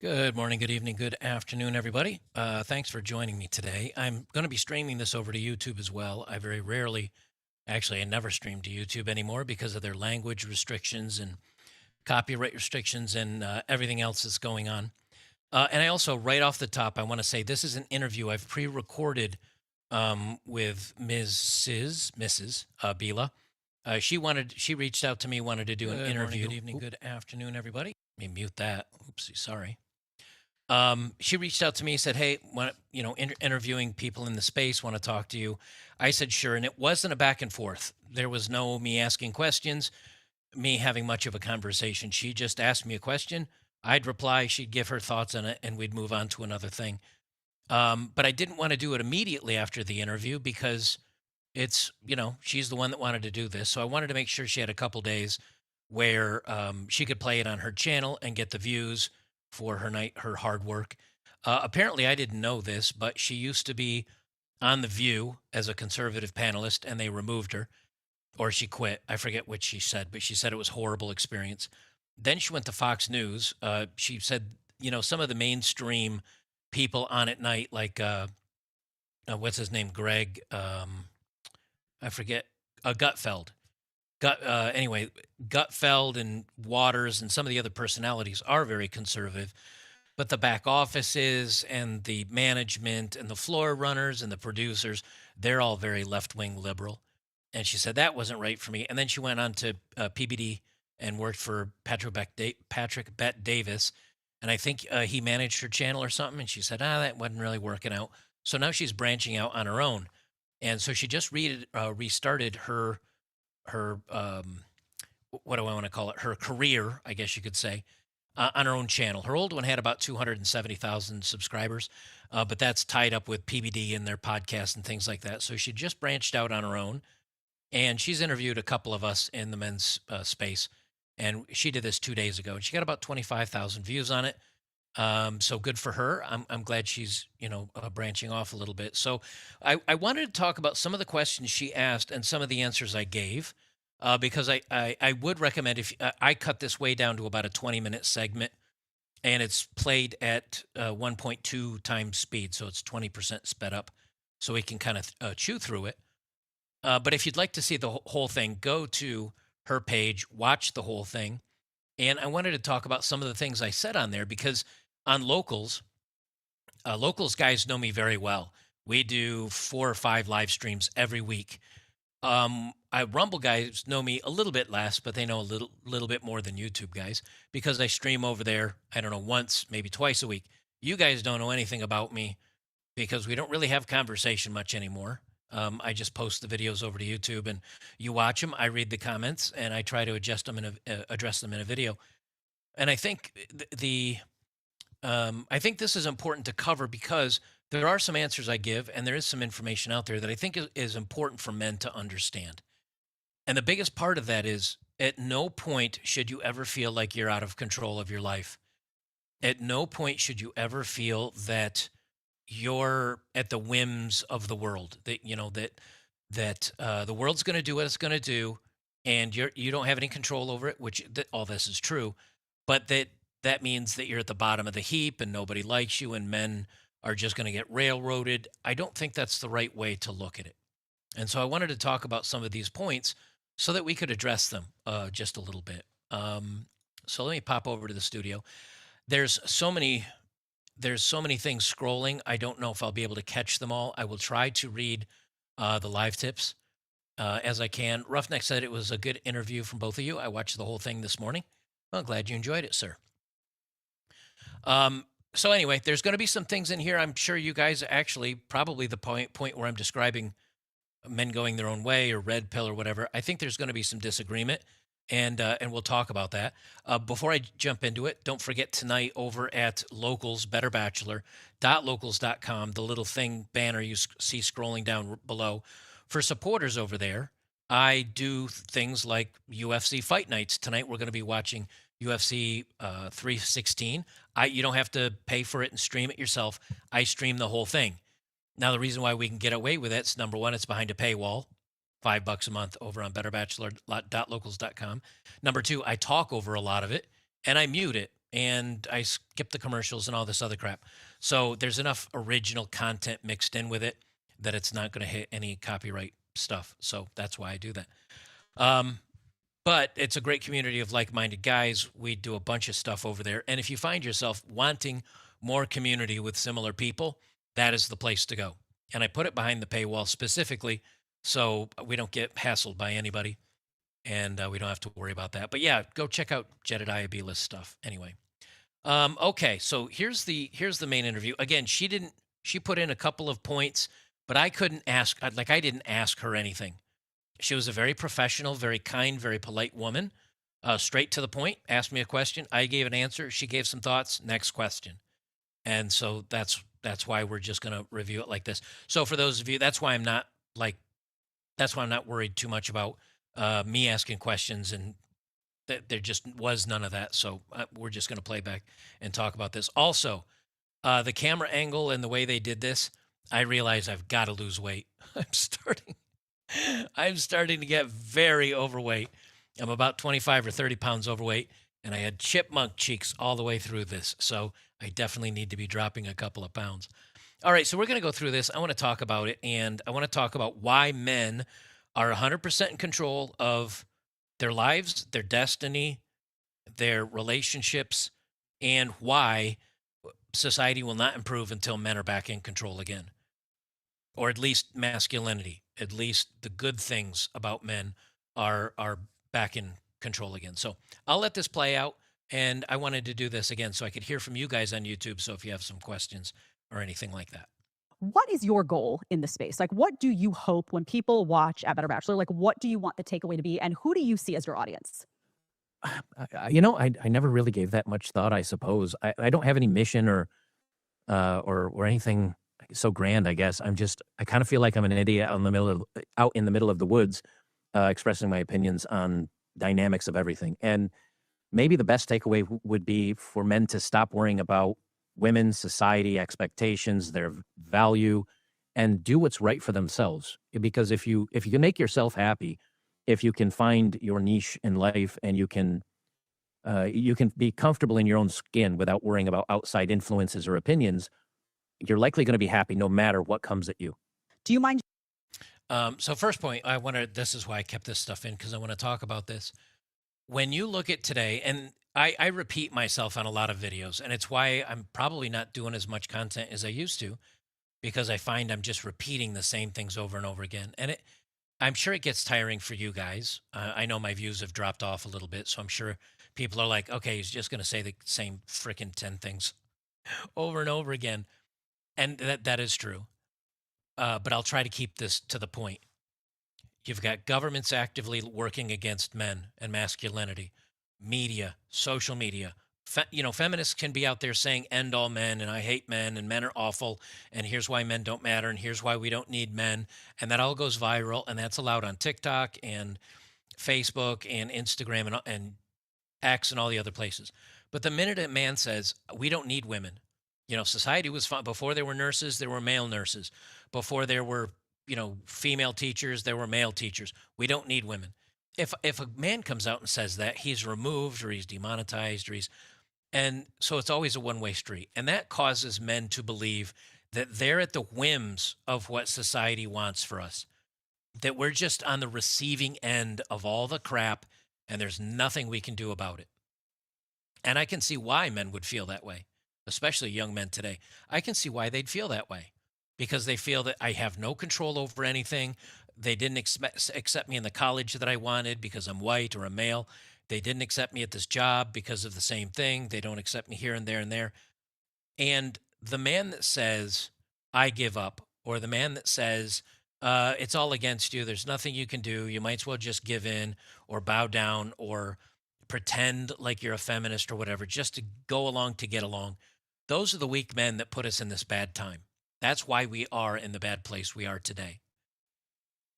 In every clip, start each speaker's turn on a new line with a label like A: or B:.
A: Good morning, good evening, good afternoon, everybody. Thanks for joining me today. I'm going to be streaming this over to YouTube as well. I very rarely, actually, I never stream to YouTube anymore because of their language restrictions and copyright restrictions and everything else that's going on. And I also, right off the top, I want to say this is an interview I've pre-recorded with Mrs. Bila. She reached out to me, wanted to do an
B: Good morning,
A: interview.
B: good evening,
A: Good afternoon, everybody. Let me mute that. Oopsie, sorry. She reached out to me, said, "Hey, interviewing people in the space, want to talk to you." I said, "Sure," and it wasn't a back and forth. There was no me asking questions, me having much of a conversation. She just asked me a question. I'd reply. She'd give her thoughts on it, and we'd move on to another thing. But I didn't want to do it immediately after the interview because she's the one that wanted to do this. So I wanted to make sure she had a couple days where she could play it on her channel and get the views for her hard work. Apparently, I didn't know this, but she used to be on The View as a conservative panelist, and they removed her, or she quit. I forget what she said, but she said it was a horrible experience. Then she went to Fox News. She said, some of the mainstream people on at night, like what's his name, Greg, I forget, Gutfeld. Anyway, Gutfeld and Waters and some of the other personalities are very conservative, but the back offices and the management and the floor runners and the producers, they're all very left wing liberal. And she said that wasn't right for me. And then she went on to PBD and worked for Patrick Bet Davis. And I think he managed her channel or something. And she said, that wasn't really working out. So now she's branching out on her own. And so she just restarted her what do I want to call it? Her career, I guess you could say, on her own channel. Her old one had about 270,000 subscribers, but that's tied up with PBD and their podcast and things like that. So she just branched out on her own, and she's interviewed a couple of us in the men's space. And she did this 2 days ago, and she got about 25,000 views on it. So good for her. I'm glad she's branching off a little bit. So I wanted to talk about some of the questions she asked and some of the answers I gave, because I would recommend if I cut this way down to about a 20-minute segment, and it's played at 1.2 times speed, so it's 20% sped up, so we can kind of chew through it. But if you'd like to see the whole thing, go to her page, watch the whole thing. And I wanted to talk about some of the things I said on there because on locals guys know me very well. We do 4 or 5 live streams every week. Rumble guys know me a little bit less, but they know a little bit more than YouTube guys because I stream over there, I don't know, once, maybe twice a week. You guys don't know anything about me because we don't really have conversation much anymore. I just post the videos over to YouTube and you watch them. I read the comments and I try to address them in a video. And I think I think this is important to cover because there are some answers I give and there is some information out there that I think is important for men to understand. And the biggest part of that is at no point should you ever feel like you're out of control of your life. At no point should you ever feel that you're at the whims of the world, that the world's going to do what it's going to do and you don't have any control over it, which all this is true, but that means that you're at the bottom of the heap and nobody likes you and men are just going to get railroaded. I don't think that's the right way to look at it. And so I wanted to talk about some of these points so that we could address them just a little bit. So let me pop over to the studio. There's so many things scrolling. I don't know if I'll be able to catch them all. I will try to read the live tips as I can. Roughneck said it was a good interview from both of you. I watched the whole thing this morning. Well, glad you enjoyed it, sir. So anyway, there's going to be some things in here. I'm sure you guys actually probably the point where I'm describing men going their own way or red pill or whatever. I think there's going to be some disagreement, and we'll talk about that. Before I jump into it, don't forget tonight over at Locals Better Bachelor .locals.com, the little thing banner you see scrolling down below for supporters over there. I do things like UFC fight nights. Tonight we're going to be watching UFC 316. You don't have to pay for it and stream it yourself. I stream the whole thing. Now, the reason why we can get away with it is number one, it's behind a paywall, $5 a month over on betterbachelor.locals.com. Number two, I talk over a lot of it and I mute it. and I skip the commercials and all this other crap. So there's enough original content mixed in with it that it's not going to hit any copyright stuff. So that's why I do that. Um, but it's a great community of like-minded guys. We do a bunch of stuff over there. And if you find yourself wanting more community with similar people, that is the place to go. And I put it behind the paywall specifically so we don't get hassled by anybody, and we don't have to worry about that. But yeah, go check out Jedidiah Bila's stuff anyway. Okay, so here's the main interview. Again, she put in a couple of points, but I couldn't ask, I didn't ask her anything. She was a very professional, very kind, very polite woman. Straight to the point. Asked me a question. I gave an answer. She gave some thoughts. Next question. And so that's why we're just going to review it like this. So for those of you, that's why I'm not worried too much about me asking questions, and there just was none of that. So we're just going to play back and talk about this. Also, the camera angle and the way they did this, I realize I've got to lose weight. I'm starting to get very overweight. I'm about 25 or 30 pounds overweight, and I had chipmunk cheeks all the way through this. So I definitely need to be dropping a couple of pounds. All right, so we're going to go through this. I want to talk about it, and I want to talk about why men are 100% in control of their lives, their destiny, their relationships, and why society will not improve until men are back in control again, or at least masculinity. At least the good things about men are back in control again. So I'll let this play out, and I wanted to do this again so I could hear from you guys on YouTube. So if you have some questions or anything like that.
B: What is your goal in the space? Like, what do you hope when people watch A Better Bachelor? Like, what do you want the takeaway to be? And who do you see as your audience?
C: I never really gave that much thought, I suppose. I don't have any mission or anything so grand, I guess. I kind of feel like I'm an idiot out in the middle of the woods, expressing my opinions on dynamics of everything. And maybe the best takeaway would be for men to stop worrying about women, society, expectations, their value, and do what's right for themselves. Because if you can make yourself happy, if you can find your niche in life, and you can be comfortable in your own skin without worrying about outside influences or opinions, you're likely going to be happy no matter what comes at you.
B: Do you mind?
A: So first point, this is why I kept this stuff in, because I want to talk about this. When you look at today, and I repeat myself on a lot of videos, and it's why I'm probably not doing as much content as I used to, because I find I'm just repeating the same things over and over again. And I'm sure it gets tiring for you guys. I know my views have dropped off a little bit, so I'm sure people are like, okay, he's just going to say the same freaking 10 things over and over again. And that is true. But I'll try to keep this to the point. You've got governments actively working against men and masculinity, media, social media. Feminists can be out there saying end all men, and I hate men, and men are awful, and here's why men don't matter, and here's why we don't need men. And that all goes viral, and that's allowed on TikTok and Facebook and Instagram and X and all the other places. But the minute a man says, we don't need women, society was fine. Before there were nurses, there were male nurses. Before there were, female teachers, there were male teachers. We don't need women. If a man comes out and says that, he's removed or he's demonetized and so it's always a one-way street. And that causes men to believe that they're at the whims of what society wants for us, that we're just on the receiving end of all the crap and there's nothing we can do about it. And I can see why men would feel that way, especially young men today. I can see why they'd feel that way, because they feel that I have no control over anything. They didn't accept me in the college that I wanted because I'm white or a male. They didn't accept me at this job because of the same thing. They don't accept me here and there and there. And the man that says, I give up, or the man that says, it's all against you, there's nothing you can do, you might as well just give in or bow down or pretend like you're a feminist or whatever, just to go along to get along. Those are the weak men that put us in this bad time. That's why we are in the bad place we are today.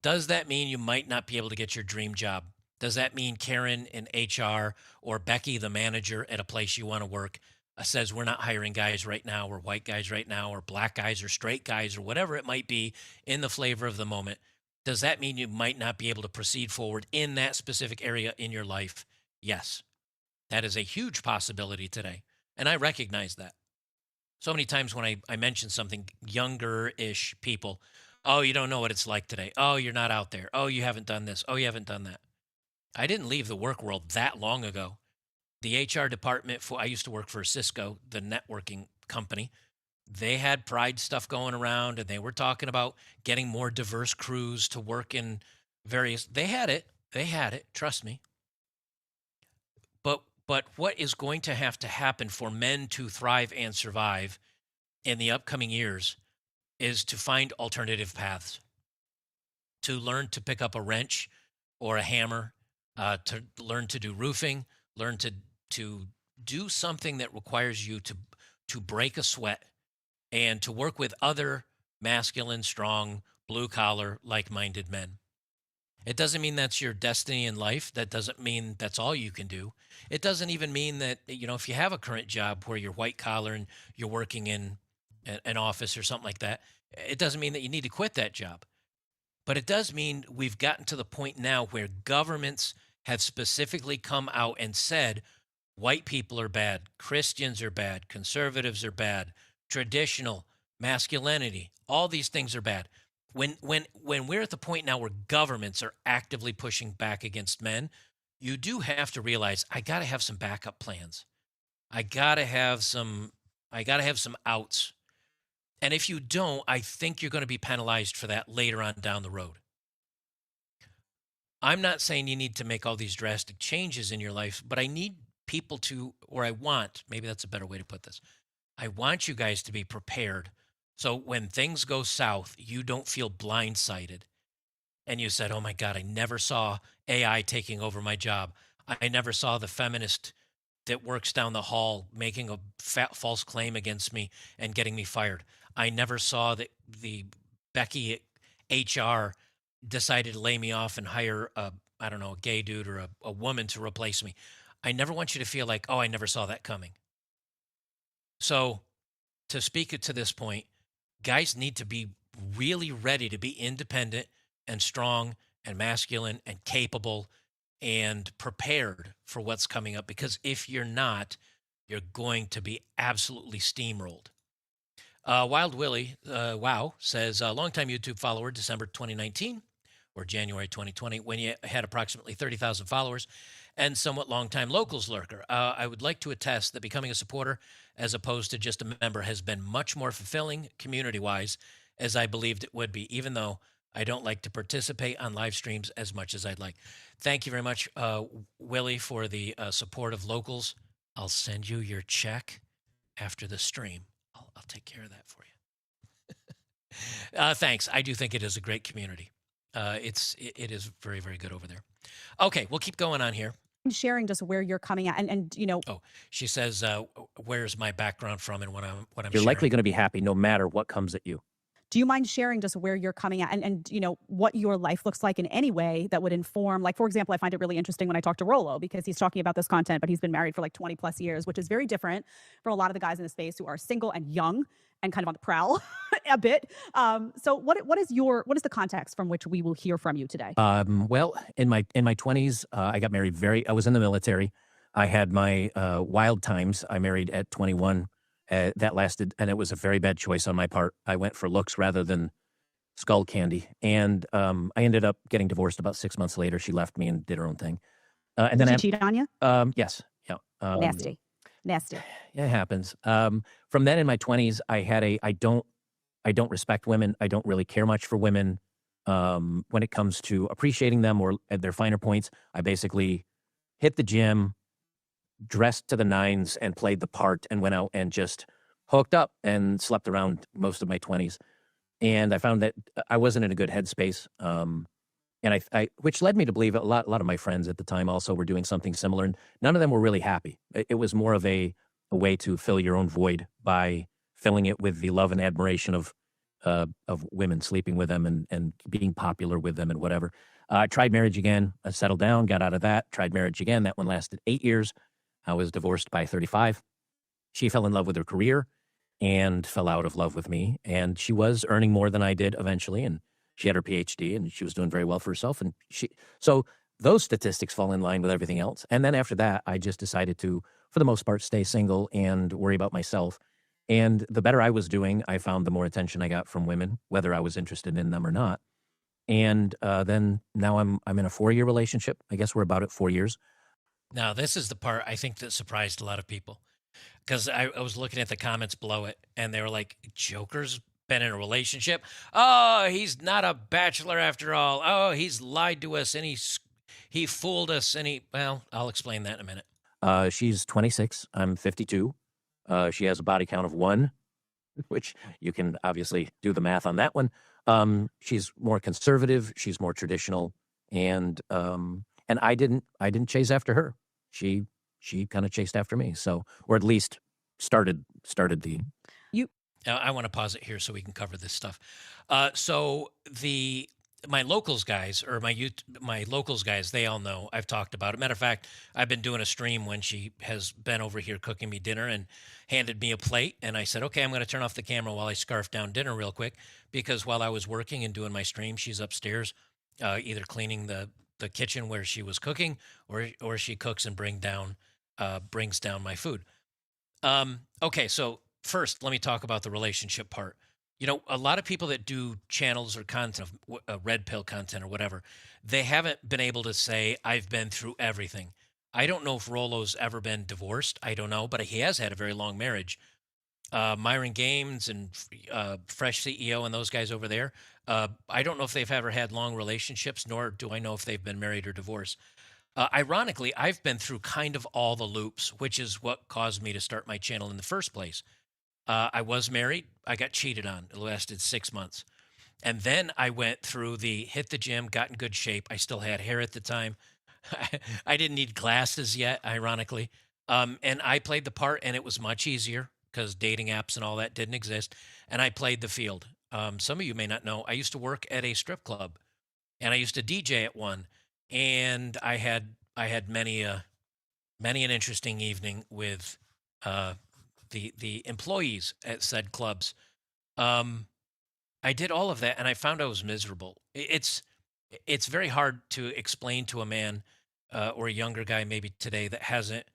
A: Does that mean you might not be able to get your dream job? Does that mean Karen in HR or Becky, the manager at a place you want to work, says we're not hiring guys right now, or white guys right now, or black guys or straight guys, or whatever it might be in the flavor of the moment? Does that mean you might not be able to proceed forward in that specific area in your life? Yes. That is a huge possibility today. And I recognize that. So many times when I mention something, younger ish people, oh, you don't know what it's like today. Oh, you're not out there. Oh, you haven't done this. Oh, you haven't done that. I didn't leave the work world that long ago. The HR department for I used to work for Cisco, the networking company. They had pride stuff going around and they were talking about getting more diverse crews to work in various they had it. They had it, trust me. But what is going to happen for men to thrive and survive in the upcoming years is to find alternative paths, to learn to pick up a wrench or a hammer, to learn to do roofing, learn to do something that requires you to break a sweat and to work with other masculine, strong, blue collar, like minded men. It doesn't mean that's your destiny in life. That doesn't mean that's all you can do. It doesn't even mean that, if you have a current job where you're white collar and you're working in an office or something like that, it doesn't mean that you need to quit that job. But it does mean we've gotten to the point now where governments have specifically come out and said white people are bad, Christians are bad, conservatives are bad, traditional masculinity, all these things are bad. When we're at the point now where governments are actively pushing back against men, you do have to realize I got to have some backup plans. I got to have some outs. And if you don't, I think you're going to be penalized for that later on down the road. I'm not saying you need to make all these drastic changes in your life, but I need people to, or I want, maybe that's a better way to put this. I want you guys to be prepared. So when things go south, you don't feel blindsided. And you said, oh my God, I never saw AI taking over my job. I never saw the feminist that works down the hall making a false claim against me and getting me fired. I never saw that the Becky at HR decided to lay me off and hire a gay dude or a woman to replace me. I never want you to feel like, oh, I never saw that coming. So to speak it to this point, guys need to be really ready to be independent and strong and masculine and capable and prepared for what's coming up. Because if you're not, you're going to be absolutely steamrolled. Wild Willie, wow, says, longtime YouTube follower, December 2019 or January 2020, when you had approximately 30,000 followers, and somewhat longtime locals lurker. I would like to attest that becoming a supporter as opposed to just a member has been much more fulfilling community-wise as I believed it would be, even though I don't like to participate on live streams as much as I'd like. Thank you very much, Willie, for the support of locals. I'll send you your check after the stream. I'll take care of that for you. Thanks. I do think it is a great community. It is very, very good over there. Okay, we'll keep going on here.
B: Sharing just where you're coming at and
A: Oh, she says, where's my background from and what I'm
C: You're
A: sharing.
C: likely going to be happy no matter what comes at you.
B: do you mind sharing just where you're coming at and what your life looks like in any way that would inform, like, for example, I find it really interesting when I talk to Rollo because he's talking about this content, but he's been married for like 20 plus years, which is very different from a lot of the guys in the space who are single and young and kind of on the prowl a bit. So what is the context from which we will hear from you today?
C: Well, in my 20s, I got married I was in the military. I had my wild times. I married at 21. That lasted, and it was a very bad choice on my part. I went for looks rather than skull candy. And I ended up getting divorced about 6 months later. She left me and did her own thing. And
B: Did
C: then
B: she cheat on you?
C: yes. Yeah.
B: Nasty.
C: It happens. From then in my 20s, I had I don't respect women. I don't really care much for women. When it comes to appreciating them or at their finer points, I basically hit the gym, dressed to the nines, and played the part and went out and just hooked up and slept around most of my 20s. And I found that I wasn't in a good headspace. And I which led me to believe a lot of my friends at the time also were doing something similar, and none of them were really happy. It was more of a way to fill your own void by filling it with the love and admiration of women, sleeping with them and being popular with them and whatever. I tried marriage again. I settled down, got out of that, tried marriage again. That one lasted 8 years. I was divorced by 35. She fell in love with her career and fell out of love with me. And she was earning more than I did eventually. And she had her PhD and she was doing very well for herself. And so those statistics fall in line with everything else. And then after that, I just decided to, for the most part, stay single and worry about myself. And the better I was doing, I found the more attention I got from women, whether I was interested in them or not. And then now I'm in a 4-year relationship. I guess we're about at 4 years.
A: Now, this is the part I think that surprised a lot of people because I was looking at the comments below it and they were like, Joker's been in a relationship. Oh, he's not a bachelor after all. Oh, he's lied to us and he fooled us and well, I'll explain that in a minute.
C: She's 26. I'm 52. She has a body count of 1, which you can obviously do the math on that one. She's more conservative. She's more traditional, and I didn't chase after her. She kind of chased after me. So, or at least started the.
A: I want to pause it here so we can cover this stuff. So my locals guys or my locals guys, they all know I've talked about it. Matter of fact, I've been doing a stream when she has been over here cooking me dinner and handed me a plate. And I said, okay, I'm going to turn off the camera while I scarf down dinner real quick, because while I was working and doing my stream, she's upstairs, either cleaning the kitchen where she was cooking, or she cooks and brings down my food. Okay, so first, let me talk about the relationship part. You know, a lot of people that do channels or content, red pill content or whatever, they haven't been able to say, I've been through everything. I don't know if Rolo's ever been divorced. I don't know, but he has had a very long marriage. Myron Games and Fresh CEO and those guys over there, I don't know if they've ever had long relationships, nor do I know if they've been married or divorced. Ironically, I've been through kind of all the loops, which is what caused me to start my channel in the first place. I was married. I got cheated on. It lasted 6 months. And then I went through hit the gym, got in good shape. I still had hair at the time. I didn't need glasses yet, ironically. And I played the part, and it was much easier because dating apps and all that didn't exist. And I played the field. Some of you may not know, I used to work at a strip club, and I used to DJ at one. And I had many an interesting evening with the employees at said clubs. I did all of that, and I found I was miserable. It's very hard to explain to a man or a younger guy maybe today that hasn't,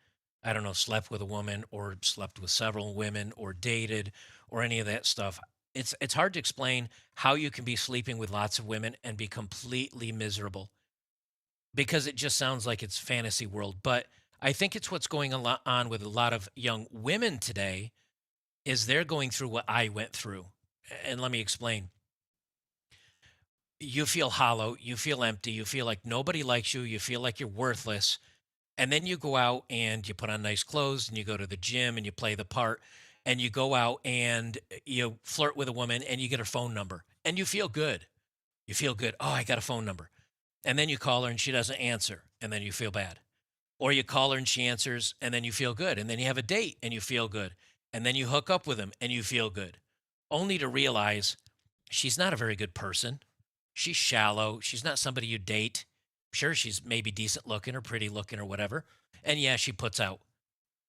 A: I don't know, slept with a woman or slept with several women or dated or any of that stuff. It's hard to explain how you can be sleeping with lots of women and be completely miserable, because it just sounds like it's fantasy world. But I think it's what's going on with a lot of young women today is they're going through what I went through. And let me explain. You feel hollow, you feel empty, you feel like nobody likes you, you feel like you're worthless. And then you go out and you put on nice clothes and you go to the gym and you play the part and you go out and you flirt with a woman and you get her phone number and you feel good. You feel good. Oh, I got a phone number. And then you call her and she doesn't answer, and then you feel bad. Or you call her and she answers, and then you feel good. And then you have a date and you feel good. And then you hook up with him and you feel good. Only to realize she's not a very good person. She's shallow. She's not somebody you date. Sure, she's maybe decent looking or pretty looking or whatever. And yeah, she puts out.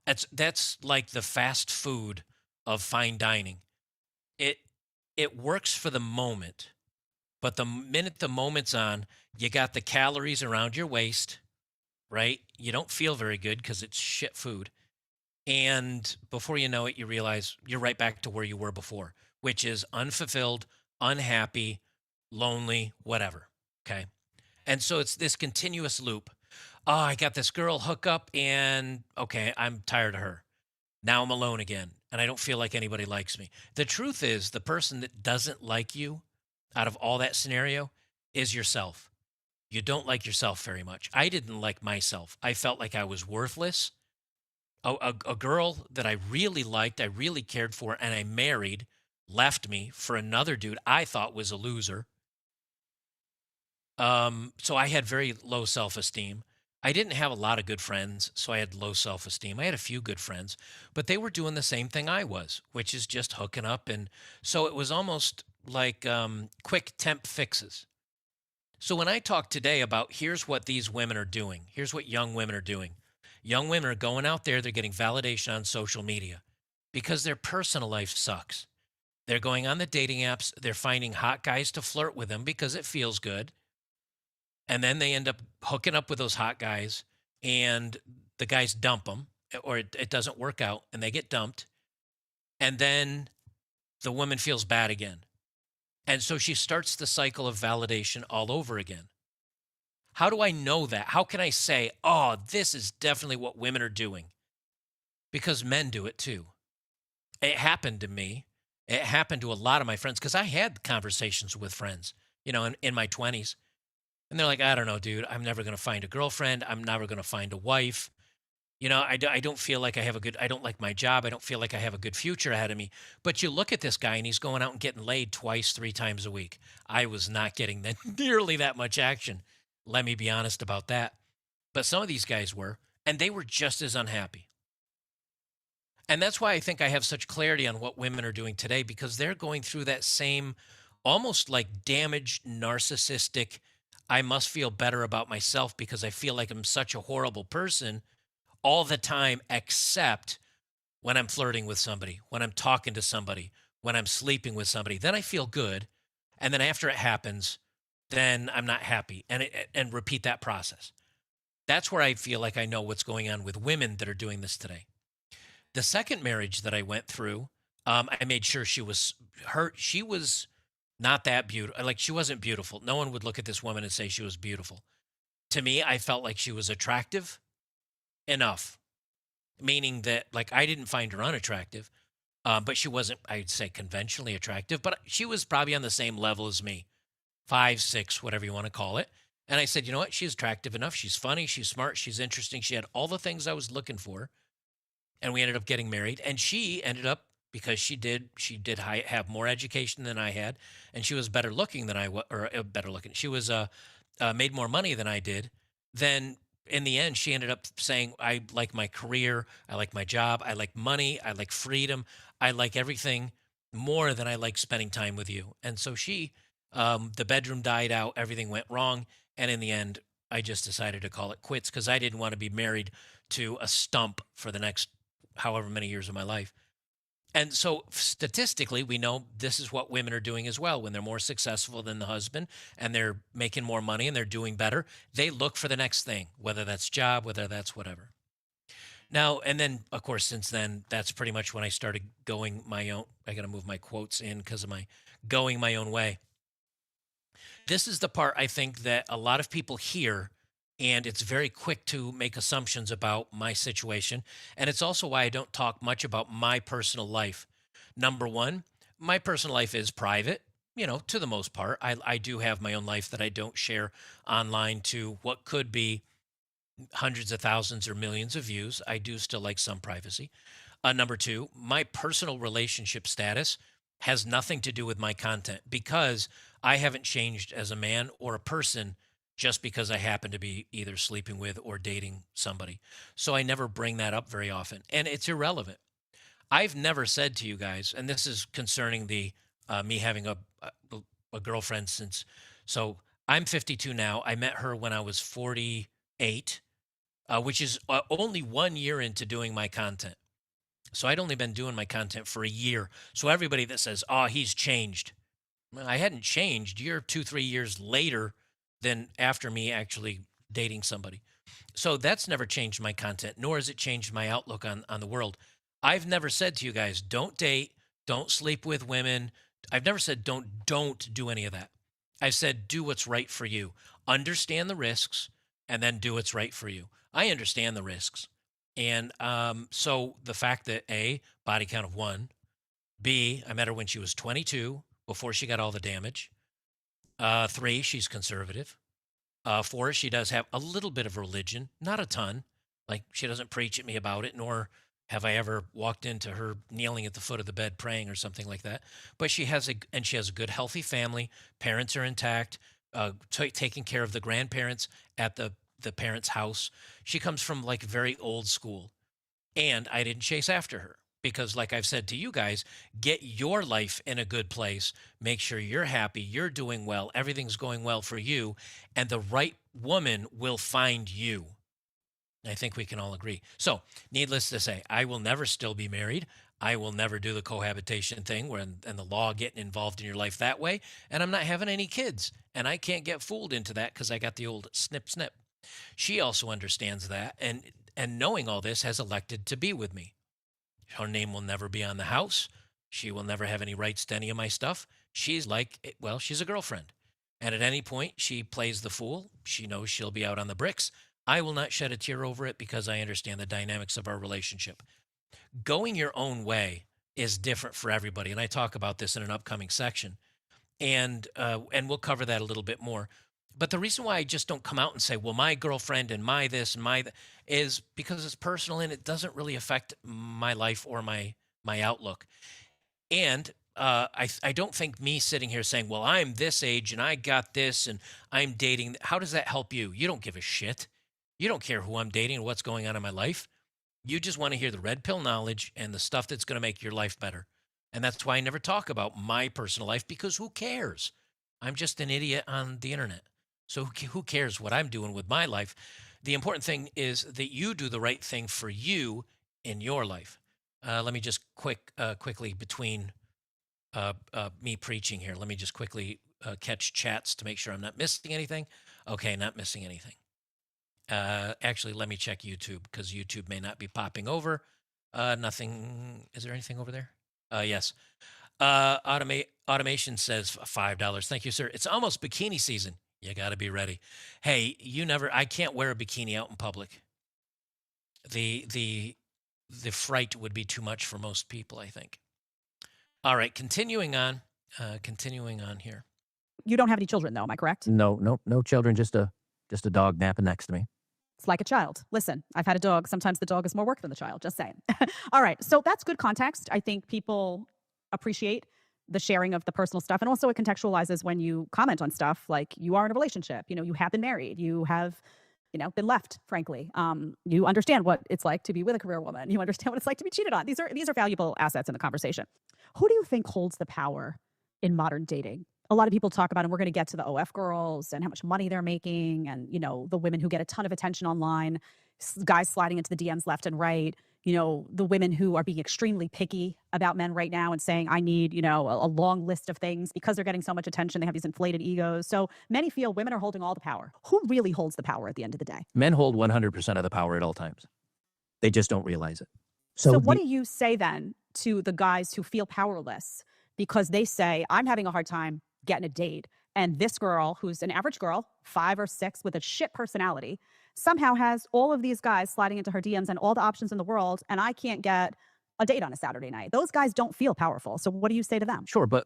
A: That's like the fast food of fine dining. It works for the moment. But the minute the moment's on, you got the calories around your waist, right? You don't feel very good because it's shit food. And before you know it, you realize you're right back to where you were before, which is unfulfilled, unhappy, lonely, whatever. Okay. And so it's this continuous loop. Oh, I got this girl hook up and okay, I'm tired of her. Now I'm alone again and I don't feel like anybody likes me. The truth is, the person that doesn't like you out of all that scenario is yourself. You don't like yourself very much. I didn't like myself. I felt like I was worthless. A girl that I really liked, I really cared for, and I married, left me for another dude I thought was a loser. So I had very low self-esteem. I didn't have a lot of good friends, so I had low self-esteem. I had a few good friends, but they were doing the same thing I was, which is just hooking up. And so it was almost like quick temp fixes. So when I talk today about here's what these women are doing, here's what young women are doing. Young women are going out there, they're getting validation on social media because their personal life sucks. They're going on the dating apps, they're finding hot guys to flirt with them because it feels good. and then they end up hooking up with those hot guys, and the guys dump them, or it doesn't work out, and they get dumped, and then the woman feels bad again. And so she starts the cycle of validation all over again. How do I know that? How can I say, oh, this is definitely what women are doing? Because men do it too. It happened to me. It happened to a lot of my friends because I had conversations with friends, in my 20s. And they're like, I don't know, dude, I'm never going to find a girlfriend. I'm never going to find a wife. I don't feel like I don't like my job. I don't feel like I have a good future ahead of me. But you look at this guy and he's going out and getting laid twice, 3 times a week. I was not getting nearly that much action. Let me be honest about that. But some of these guys were, and they were just as unhappy. And that's why I think I have such clarity on what women are doing today, because they're going through that same almost like damaged, narcissistic, I must feel better about myself because I feel like I'm such a horrible person all the time, except when I'm flirting with somebody, when I'm talking to somebody, when I'm sleeping with somebody. Then I feel good. And then after it happens, then I'm not happy, and repeat that process. That's where I feel like I know what's going on with women that are doing this today. The second marriage that I went through, I made sure she was not that beautiful. Like, she wasn't beautiful. No one would look at this woman and say she was beautiful. To me, I felt like she was attractive enough, meaning that, like, I didn't find her unattractive, but she wasn't, I'd say, conventionally attractive, but she was probably on the same level as me, 5'6", whatever you want to call it. And I said, you know what? She's attractive enough. She's funny. She's smart. She's interesting. She had all the things I was looking for. And we ended up getting married. And she ended up, because she did have more education than I had, and she was better looking than I was, or better looking. She was made more money than I did. Then in the end, she ended up saying, I like my career, I like my job, I like money, I like freedom, I like everything more than I like spending time with you. And so the bedroom died out, everything went wrong. And in the end, I just decided to call it quits because I didn't want to be married to a stump for the next however many years of my life. And so statistically, we know this is what women are doing as well. When they're more successful than the husband and they're making more money and they're doing better, they look for the next thing, whether that's job, whether that's whatever. Now, and then, of course, since then, that's pretty much when I started going my own. I got to move my quotes in because of my going my own way. This is the part I think that a lot of people hear, and it's very quick to make assumptions about my situation. And it's also why I don't talk much about my personal life. Number one, my personal life is private, to the most part. I do have my own life that I don't share online to what could be hundreds of thousands or millions of views. I do still like some privacy. Number two, my personal relationship status has nothing to do with my content because I haven't changed as a man or a person just because I happen to be either sleeping with or dating somebody. So I never bring that up very often, and it's irrelevant. I've never said to you guys, and this is concerning the me having a girlfriend since. So I'm 52 now. I met her when I was 48, which is only 1 year into doing my content. So I'd only been doing my content for a year. So everybody that says, "Oh, he's changed," well, I hadn't changed. You're 2, 3 years later than after me actually dating somebody. So that's never changed my content, nor has it changed my outlook on the world. I've never said to you guys, don't date, don't sleep with women. I've never said don't do any of that. I've said do what's right for you. Understand the risks and then do what's right for you. I understand the risks. And so the fact that A, body count of 1, B, I met her when she was 22, before she got all the damage. 3, she's conservative. 4, she does have a little bit of religion, not a ton. Like, she doesn't preach at me about it, nor have I ever walked into her kneeling at the foot of the bed praying or something like that. But she has a good, healthy family. Parents are intact, taking care of the grandparents at the parents' house. She comes from like very old school, and I didn't chase after her. Because, like I've said to you guys, get your life in a good place. Make sure you're happy, you're doing well, everything's going well for you, and the right woman will find you. I think we can all agree. So, needless to say, I will never still be married. I will never do the cohabitation thing where and the law getting involved in your life that way. And I'm not having any kids. And I can't get fooled into that because I got the old snip snip. She also understands that and knowing all this has elected to be with me. Her name will never be on the house. She will never have any rights to any of my stuff. She's like, well, she's a girlfriend. And at any point, she plays the fool. She knows she'll be out on the bricks. I will not shed a tear over it because I understand the dynamics of our relationship. Going your own way is different for everybody. And I talk about this in an upcoming section. And we'll cover that a little bit more. But the reason why I just don't come out and say, well, my girlfriend and my this and my is because it's personal and it doesn't really affect my life or my outlook. And I don't think me sitting here saying, well, I'm this age and I got this and I'm dating. How does that help you? You don't give a shit. You don't care who I'm dating and what's going on in my life. You just want to hear the red pill knowledge and the stuff that's going to make your life better. And that's why I never talk about my personal life because who cares? I'm just an idiot on the internet. So who cares what I'm doing with my life? The important thing is that you do the right thing for you in your life. Let me just quickly between me preaching here, let me just quickly catch chats to make sure I'm not missing anything. Okay, not missing anything. Actually, let me check YouTube because YouTube may not be popping over. Nothing. Is there anything over there? Yes. Automation says $5. Thank you, sir. It's almost bikini season. You got to be ready. Hey, I can't wear a bikini out in public. The fright would be too much for most people, I think. All right, continuing on here.
B: You don't have any children, though. Am I correct?
C: No children, just a dog napping next to me.
B: It's like a child. Listen, I've had a dog. Sometimes the dog is more work than the child. Just saying. All right. So that's good context. I think people appreciate the sharing of the personal stuff. And also it contextualizes when you comment on stuff like you are in a relationship, you have been married, you have, been left, frankly. You understand what it's like to be with a career woman. You understand what it's like to be cheated on. These are valuable assets in the conversation. Who do you think holds the power in modern dating? A lot of people talk about, and we're going to get to the OF girls and how much money they're making and, the women who get a ton of attention online, guys sliding into the DMs left and right, the women who are being extremely picky about men right now and saying, I need, a long list of things because they're getting so much attention. They have these inflated egos. So many feel women are holding all the power. Who really holds the power at the end of the day?
C: Men hold 100% of the power at all times. They just don't realize it.
B: So what do you say then to the guys who feel powerless because they say, I'm having a hard time getting a date, and this girl, who's an average girl, 5 or 6 with a shit personality, somehow has all of these guys sliding into her DMs and all the options in the world, and I can't get a date on a Saturday night. Those guys don't feel powerful. So what do you say to them?
C: Sure, but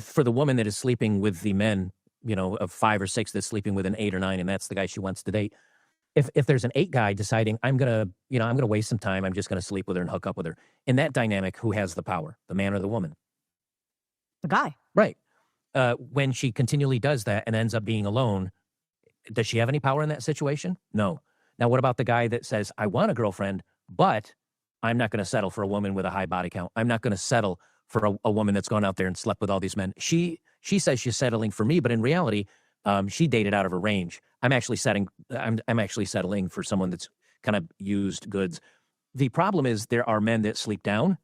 C: for the woman that is sleeping with the men, of 5 or 6 that's sleeping with an 8 or 9, and that's the guy she wants to date. If there's an 8 guy deciding I'm gonna waste some time, I'm just gonna sleep with her and hook up with her. In that dynamic, who has the power, the man or the woman?
B: The guy.
C: Right. When she continually does that and ends up being alone, does she have any power in that situation? No. Now, what about the guy that says, I want a girlfriend, but I'm not going to settle for a woman with a high body count. I'm not going to settle for a woman that's gone out there and slept with all these men. She says she's settling for me, but in reality, she dated out of her range. I'm actually settling for someone that's kind of used goods. The problem is there are men that sleep down.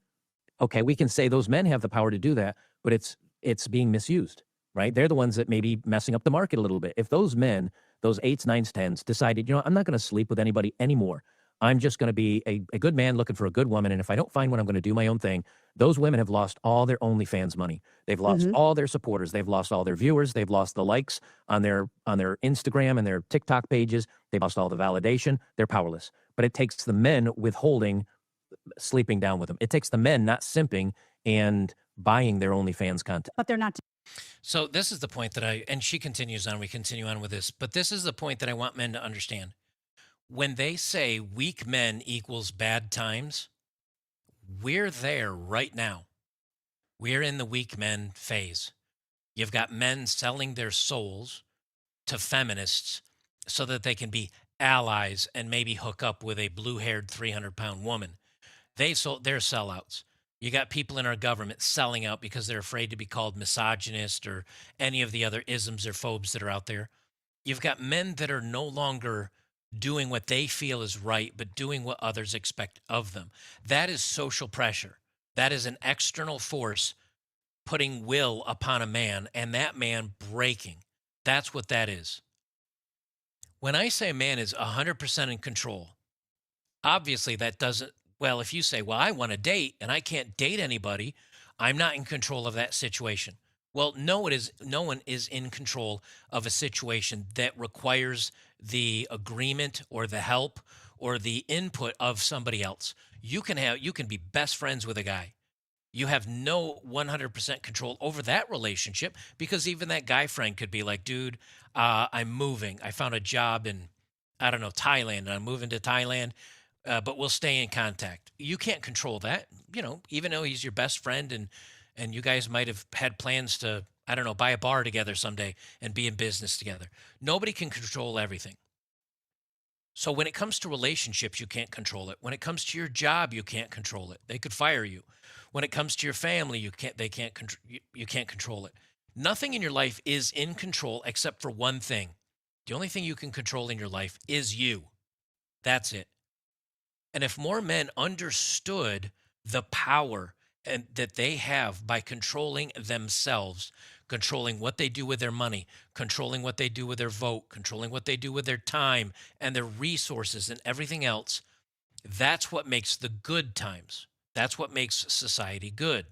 C: Okay, we can say those men have the power to do that, but it's being misused, right? They're the ones that may be messing up the market a little bit. If those men, those 8s, 9s, 10s decided, I'm not going to sleep with anybody anymore. I'm just going to be a good man looking for a good woman. And if I don't find one, I'm going to do my own thing. Those women have lost all their OnlyFans money. They've lost all their supporters. They've lost all their viewers. They've lost the likes on their Instagram and their TikTok pages. They've lost all the validation. They're powerless. But it takes the men withholding sleeping down with them. It takes the men not simping and buying their OnlyFans content.
B: But they're not.
A: So this is the point that and she continues on, we continue on with this, but this is the point that I want men to understand. When they say weak men equals bad times, we're there right now. We're in the weak men phase. You've got men selling their souls to feminists so that they can be allies and maybe hook up with a blue-haired 300-pound woman. They're sellouts. You got people in our government selling out because they're afraid to be called misogynist or any of the other isms or phobes that are out there. You've got men that are no longer doing what they feel is right, but doing what others expect of them. That is social pressure. That is an external force putting will upon a man and that man breaking. That's what that is. When I say a man is 100% in control, obviously that doesn't, well, if you say, well, I want to date and I can't date anybody, I'm not in control of that situation. Well, no, it is. No one is in control of a situation that requires the agreement or the help or the input of somebody else. You can be best friends with a guy. You have no 100% control over that relationship because even that guy friend could be like, dude, I'm moving. I found a job in, I don't know, Thailand, and I'm moving to Thailand, but we'll stay in contact. You can't control that, even though he's your best friend and you guys might have had plans to, I don't know, buy a bar together someday and be in business together. Nobody can control everything. So when it comes to relationships, you can't control it. When it comes to your job, you can't control it. They could fire you. When it comes to your family, you can't control it. Nothing in your life is in control except for one thing. The only thing you can control in your life is you. That's it. And if more men understood the power that they have by controlling themselves, controlling what they do with their money, controlling what they do with their vote, controlling what they do with their time and their resources and everything else, that's what makes the good times. That's what makes society good.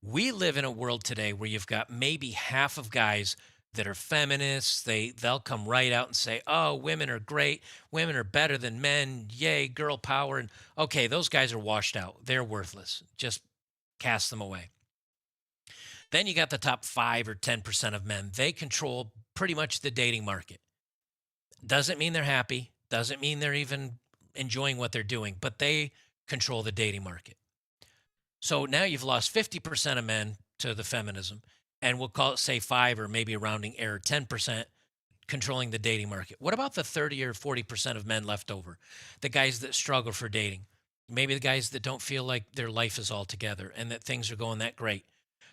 A: We live in a world today where you've got maybe half of guys that are feminists. They'll come right out and say, "Oh, women are great. Women are better than men. Yay, girl power." And okay, those guys are washed out. They're worthless. Just cast them away. Then you got the top 5 or 10% of men. They control pretty much the dating market. Doesn't mean they're happy, doesn't mean they're even enjoying what they're doing, but they control the dating market. So now you've lost 50% of men to the feminism, and we'll call it, say, 5 or maybe a rounding error, 10% controlling the dating market. What about the 30 or 40% of men left over? The guys that struggle for dating, maybe the guys that don't feel like their life is all together and that things are going that great.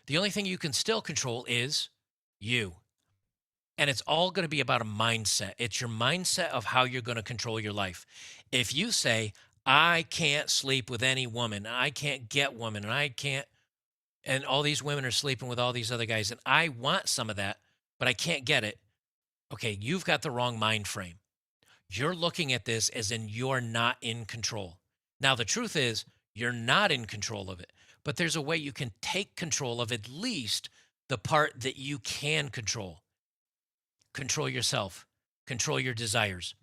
A: The only thing you can still control is you. And it's all going to be about a mindset. It's your mindset of how you're going to control your life. If you say, I can't sleep with any woman, I can't get women, and I can't, and all these women are sleeping with all these other guys, and I want some of that, but I can't get it. Okay, you've got the wrong mind frame. You're looking at this as in you're not in control. Now, the truth is, you're not in control of it, but there's a way you can take control of at least the part that you can control. Control yourself, control your desires,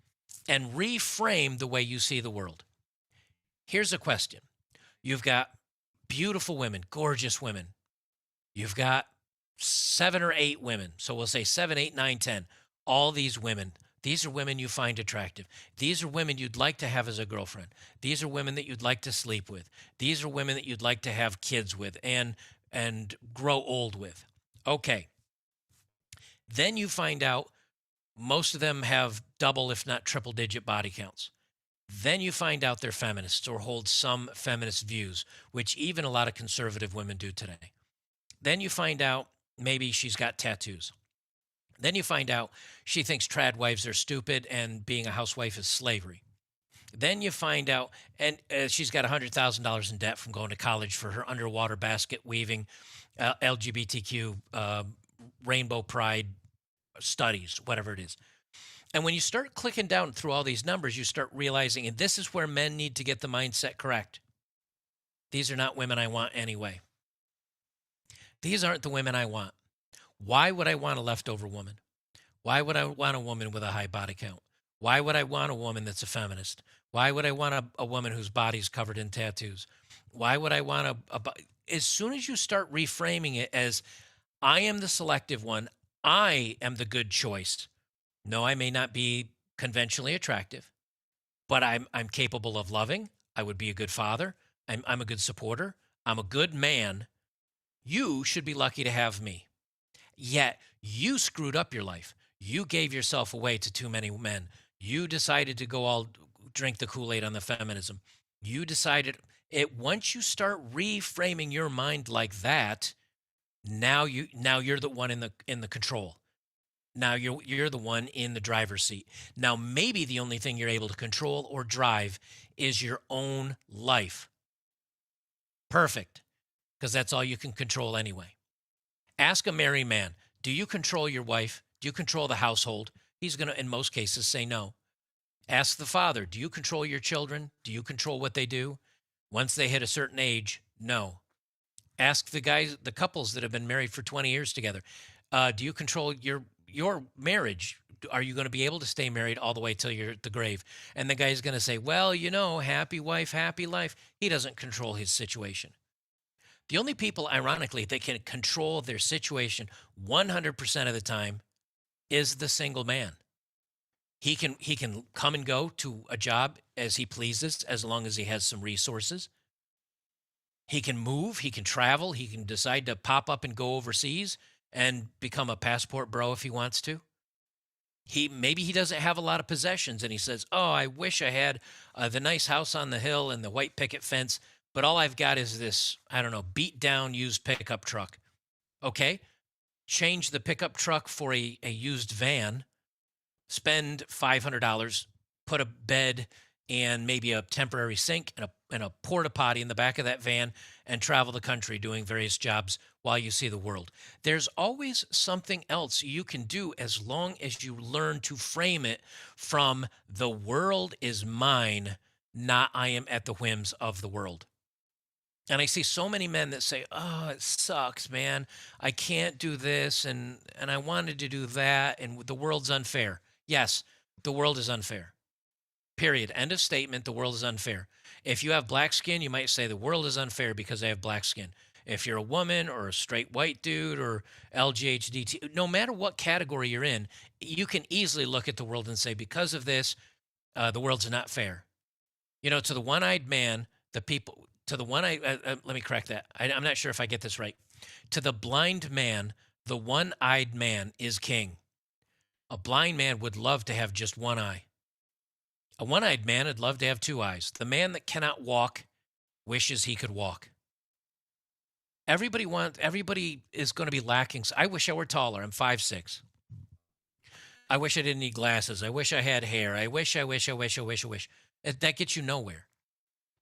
A: and reframe the way you see the world. Here's a question. You've got beautiful women, gorgeous women. You've got 7 or 8 women. So we'll say 7, 8, 9, 10. All these women, these are women you find attractive. These are women you'd like to have as a girlfriend. These are women that you'd like to sleep with. These are women that you'd like to have kids with and grow old with. Okay. Then you find out most of them have double, if not triple digit body counts. Then you find out they're feminists or hold some feminist views, which even a lot of conservative women do today. Then you find out maybe she's got tattoos. Then you find out she thinks trad wives are stupid and being a housewife is slavery. Then you find out, and she's got $100,000 in debt from going to college for her underwater basket weaving, LGBTQ, rainbow pride studies, whatever it is. And when you start clicking down through all these numbers, you start realizing, and this is where men need to get the mindset correct. These are not women I want anyway. These aren't the women I want. Why would I want a leftover woman? Why would I want a woman with a high body count? Why would I want a woman that's a feminist? Why would I want a woman whose body's covered in tattoos? Why would I want as soon as you start reframing it as, I am the selective one, I am the good choice. No, I may not be conventionally attractive, but I'm capable of loving. I would be a good father. I'm a good supporter. I'm a good man. You should be lucky to have me. Yet you screwed up your life. You gave yourself away to too many men. You decided to go all drink the Kool-Aid on the feminism. You decided it. Once you start reframing your mind like that, now you're the one in the control. Now you're the one in the driver's seat. Now maybe the only thing you're able to control or drive is your own life. Perfect, because that's all you can control anyway. Ask a married man, do you control your wife? Do you control the household? He's going to, in most cases, say no. Ask the father, do you control your children? Do you control what they do? Once they hit a certain age, no. Ask the guys, the couples that have been married for 20 years together, do you control your marriage? Are you going to be able to stay married all the way till you're at the grave? And the guy's going to say, well, you know, happy wife, happy life. He doesn't control his situation. The only people, ironically, that can control their situation 100% of the time is the single man. He can come and go to a job as he pleases, as long as he has some resources. He can move, he can travel, he can decide to pop up and go overseas and become a passport bro if he wants to. Maybe he doesn't have a lot of possessions and he says, oh, I wish I had the nice house on the hill and the white picket fence, but all I've got is this, I don't know, beat down used pickup truck. Okay, change the pickup truck for a used van, spend $500, put a bed and maybe a temporary sink and a porta potty in the back of that van, and travel the country doing various jobs while you see the world. There's always something else you can do as long as you learn to frame it from the world is mine, not I am at the whims of the world. And I see so many men that say, oh, it sucks, man. I can't do this and I wanted to do that and the world's unfair. Yes, the world is unfair. Period. End of statement. The world is unfair. If you have black skin, you might say the world is unfair because I have black skin. If you're a woman or a straight white dude or LGHDT, no matter what category you're in, you can easily look at the world and say, because of this, the world's not fair. You know, to the one-eyed man, let me correct that. I'm not sure if I get this right. To the blind man, the one-eyed man is king. A blind man would love to have just one eye. A one-eyed man would love to have two eyes. The man that cannot walk wishes he could walk. Everybody is going to be lacking. I wish I were taller. I'm 5'6". I wish I didn't need glasses. I wish I had hair. I wish. That gets you nowhere.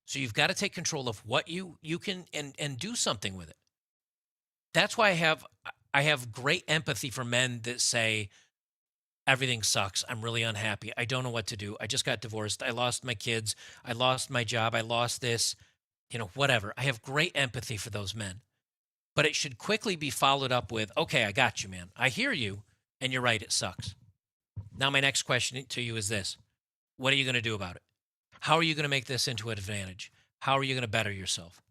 A: So you've got to take control of what you can and do something with it. That's why I have great empathy for men that say, everything sucks. I'm really unhappy. I don't know what to do. I just got divorced. I lost my kids. I lost my job. I lost this, whatever. I have great empathy for those men. But it should quickly be followed up with, okay, I got you, man. I hear you. And you're right. It sucks. Now, my next question to you is this. What are you going to do about it? How are you going to make this into an advantage? How are you going to better yourself?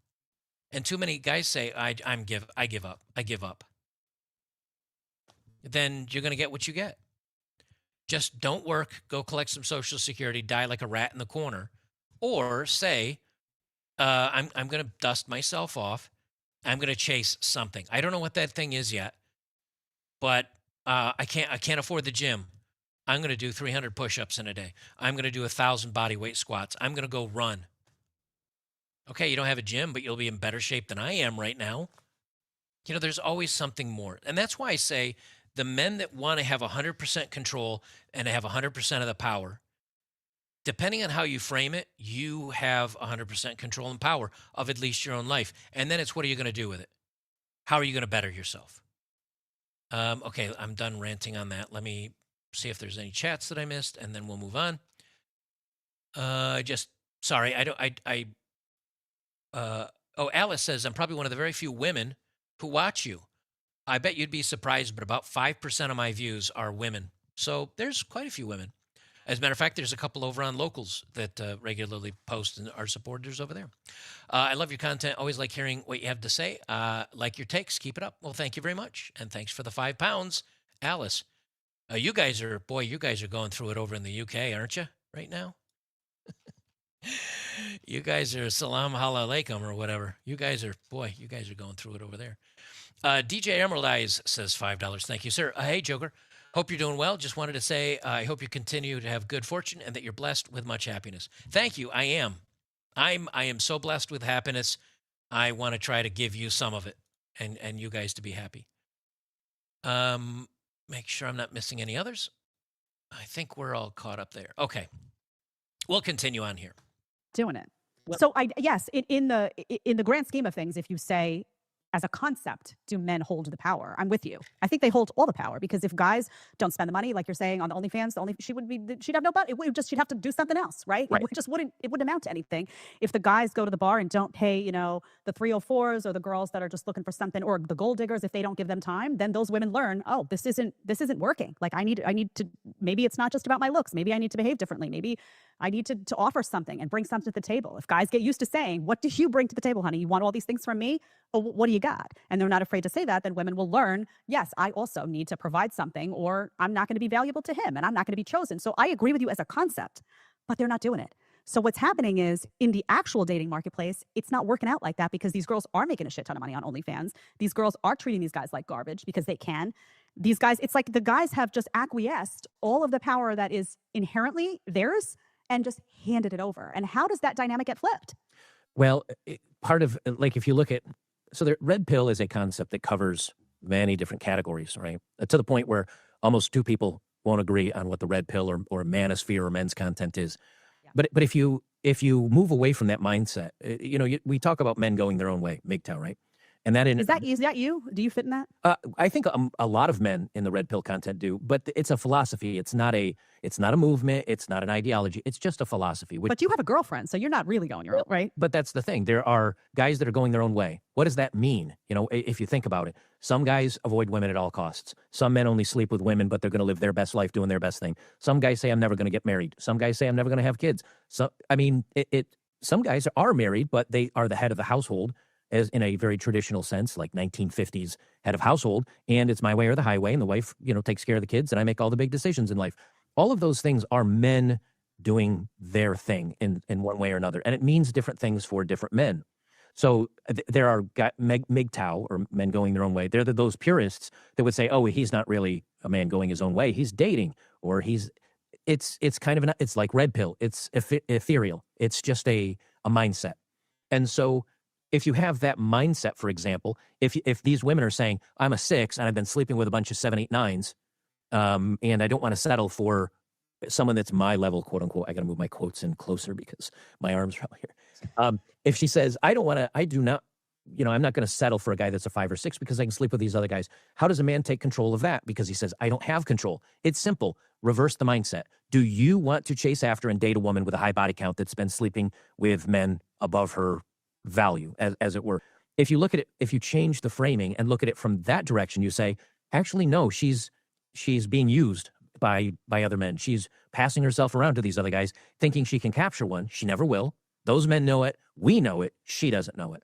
A: And too many guys say, I give up. Then you're going to get what you get. Just don't work, go collect some Social Security, die like a rat in the corner. Or say, I'm going to dust myself off. I'm going to chase something. I don't know what that thing is yet, but I can't afford the gym. I'm going to do 300 push-ups in a day. I'm going to do 1,000 body weight squats. I'm going to go run. Okay, you don't have a gym, but you'll be in better shape than I am right now. There's always something more. And that's why I say the men that want to have 100% control and have 100% of the power, depending on how you frame it, you have 100% control and power of at least your own life. And then it's, what are you going to do with it? How are you going to better yourself? Okay, I'm done ranting on that. Let me see if there's any chats that I missed, and then we'll move on. Alice says, I'm probably one of the very few women who watch you. I bet you'd be surprised, but about 5% of my views are women. So there's quite a few women. As a matter of fact, there's a couple over on Locals that regularly post and are supporters over there. I love your content. Always like hearing what you have to say. Like your takes. Keep it up. Well, thank you very much. And thanks for the £5, Alice. You guys are going through it over in the UK, aren't you, right now? You guys are salam alaikum or whatever. You guys are going through it over there. DJ Emerald Eyes says $5. Thank you, sir. Hey, Joker. Hope you're doing well. Just wanted to say I hope you continue to have good fortune and that you're blessed with much happiness. Thank you. I am. I am so blessed with happiness. I want to try to give you some of it and you guys to be happy. Make sure I'm not missing any others. I think we're all caught up there. Okay. We'll continue on here.
B: Doing it. So yes, in the grand scheme of things, if you say as a concept, do men hold the power? I'm with you. I think they hold all the power because if guys don't spend the money, like you're saying on the OnlyFans, she'd have no money. She'd have to do something else, right?
C: Right.
B: It wouldn't amount to anything. If the guys go to the bar and don't pay, the 304s or the girls that are just looking for something or the gold diggers, if they don't give them time, then those women learn, oh, this isn't working. Like I need to, maybe it's not just about my looks. Maybe I need to behave differently. Maybe I need to offer something and bring something to the table. If guys get used to saying, what do you bring to the table, honey? You want all these things from me? Oh, what do you got? And they're not afraid to say that, then women will learn, yes, I also need to provide something or I'm not going to be valuable to him and I'm not going to be chosen. So I agree with you as a concept, but they're not doing it. So what's happening is in the actual dating marketplace, it's not working out like that because these girls are making a shit ton of money on OnlyFans. These girls are treating these guys like garbage because they can. These guys, it's like the guys have just acquiesced all of the power that is inherently theirs and just handed it over. And how does that dynamic get flipped?
C: Well, part of like if you look at so the red pill is a concept that covers many different categories, right? To the point where almost two people won't agree on what the red pill or manosphere or men's content is.
B: Yeah.
C: But if you move away from that mindset, we talk about men going their own way, MGTOW, right? And that
B: Is that you? Do you fit in that?
C: I think a lot of men in the red pill content do, but it's a philosophy. It's not a movement. It's not an ideology. It's just a philosophy.
B: But you have a girlfriend, so you're not really going your own, right?
C: But that's the thing. There are guys that are going their own way. What does that mean? If you think about it, some guys avoid women at all costs. Some men only sleep with women, but they're going to live their best life doing their best thing. Some guys say, I'm never going to get married. Some guys say, I'm never going to have kids. So, I mean, some guys are married, but they are the head of the household, as in a very traditional sense, like 1950s head of household, and it's my way or the highway, and the wife, takes care of the kids, and I make all the big decisions in life. All of those things are men doing their thing in one way or another, and it means different things for different men. So there are MGTOW, or men going their own way. They're those purists that would say, oh, he's not really a man going his own way. He's dating, or it's kind of it's like red pill. It's ethereal. It's just a mindset. And so if you have that mindset, for example, if these women are saying, I'm a 6 and I've been sleeping with a bunch of 7, 8, 9s, and I don't want to settle for someone that's my level, quote unquote. I got to move my quotes in closer because my arms are out here. If she says, I'm not going to settle for a guy that's a 5 or 6 because I can sleep with these other guys. How does a man take control of that? Because he says, I don't have control. It's simple. Reverse the mindset. Do you want to chase after and date a woman with a high body count that's been sleeping with men above her value, as it were? If you look at it, if you change the framing and look at it from that direction, you say, actually, no, she's being used by other men. She's passing herself around to these other guys, thinking she can capture one. She never will. Those men know it. We know it. She doesn't know it.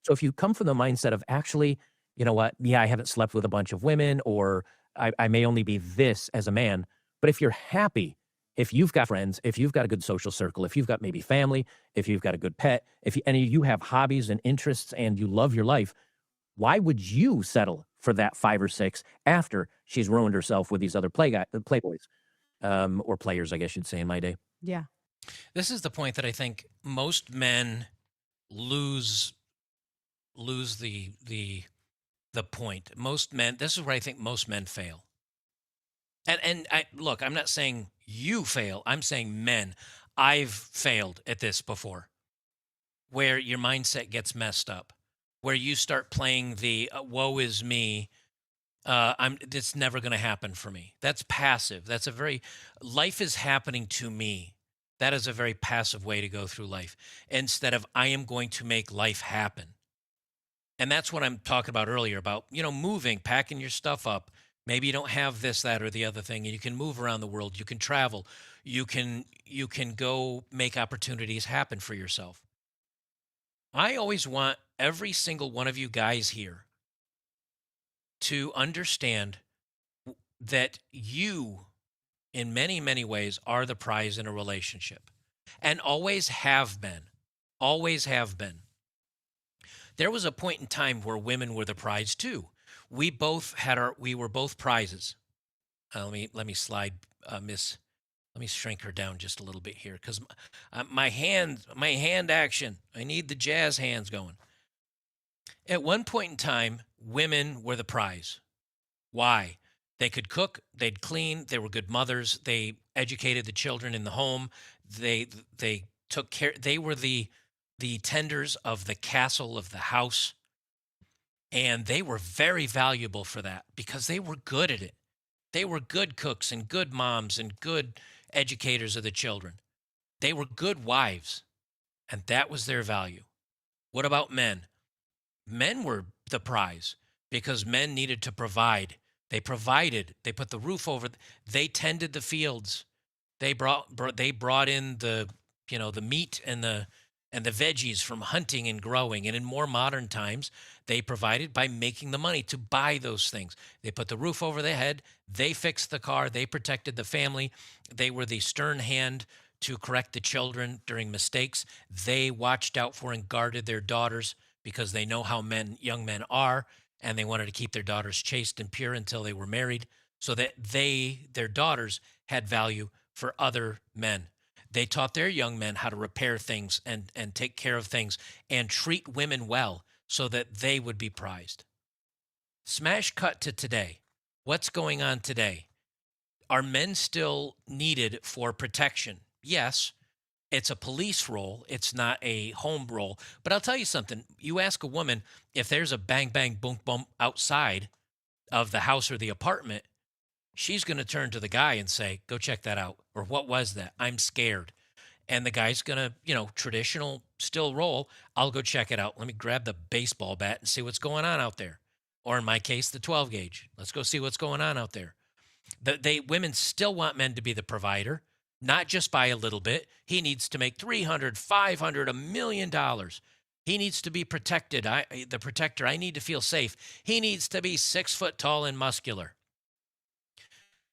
C: So if you come from the mindset of actually, you know what? Yeah, I haven't slept with a bunch of women, or I may only be this as a man. But if you're happy, if you've got friends, if you've got a good social circle, if you've got maybe family, if you've got a good pet, and you have hobbies and interests and you love your life, why would you settle for that 5 or 6 after she's ruined herself with these other playboys, or players, I guess you'd say in my day?
B: Yeah.
A: This is the point that I think most men lose the point. Most men, this is where I think most men fail. And look, I'm not saying you fail. I'm saying men. I've failed at this before, where your mindset gets messed up, where you start playing the woe is me. It's never going to happen for me. That's passive. That's life is happening to me. That is a very passive way to go through life, instead of I am going to make life happen. And that's what I'm talking about earlier about, moving, packing your stuff up. Maybe you don't have this, that, or the other thing, and you can move around the world. You can travel. You can go make opportunities happen for yourself. I always want every single one of you guys here to understand that you, in many, many ways, are the prize in a relationship, and always have been. Always have been. There was a point in time where women were the prize too. We were both prizes. Let me slide, Miss. Let me shrink her down just a little bit here, because my hand action. I need the jazz hands going. At one point in time, women were the prize. Why? They could cook, they'd clean, they were good mothers, they educated the children in the home, they took care, they were the the tenders of the castle of the house. And they were very valuable for that because they were good at it. They were good cooks and good moms and good educators of the children. They were good wives, and that was their value. What about men? Men were the prize because men needed to provide. They provided. They put the roof over. They tended the fields. They brought in the meat and the veggies from hunting and growing. And in more modern times, they provided by making the money to buy those things. They put the roof over their head. They fixed the car. They protected the family. They were the stern hand to correct the children during mistakes. They watched out for and guarded their daughters because they know how young men are, and they wanted to keep their daughters chaste and pure until they were married so that their daughters had value for other men. They taught their young men how to repair things and take care of things and treat women well so that they would be prized. Smash cut to today. What's going on today? Are men still needed for protection? Yes. It's a police role. It's not a home role. But I'll tell you something. You ask a woman if there's a bang, bang, boom, boom outside of the house or the apartment, she's going to turn to the guy and say, go check that out. Or what was that? I'm scared. And the guy's going to, traditional still role. I'll go check it out. Let me grab the baseball bat and see what's going on out there. Or in my case, the 12 gauge. Let's go see what's going on out there. Women still want men to be the provider, not just by a little bit. He needs to make $300, $500, $1 million. He needs to be protected. The protector. I need to feel safe. He needs to be 6 foot tall and muscular.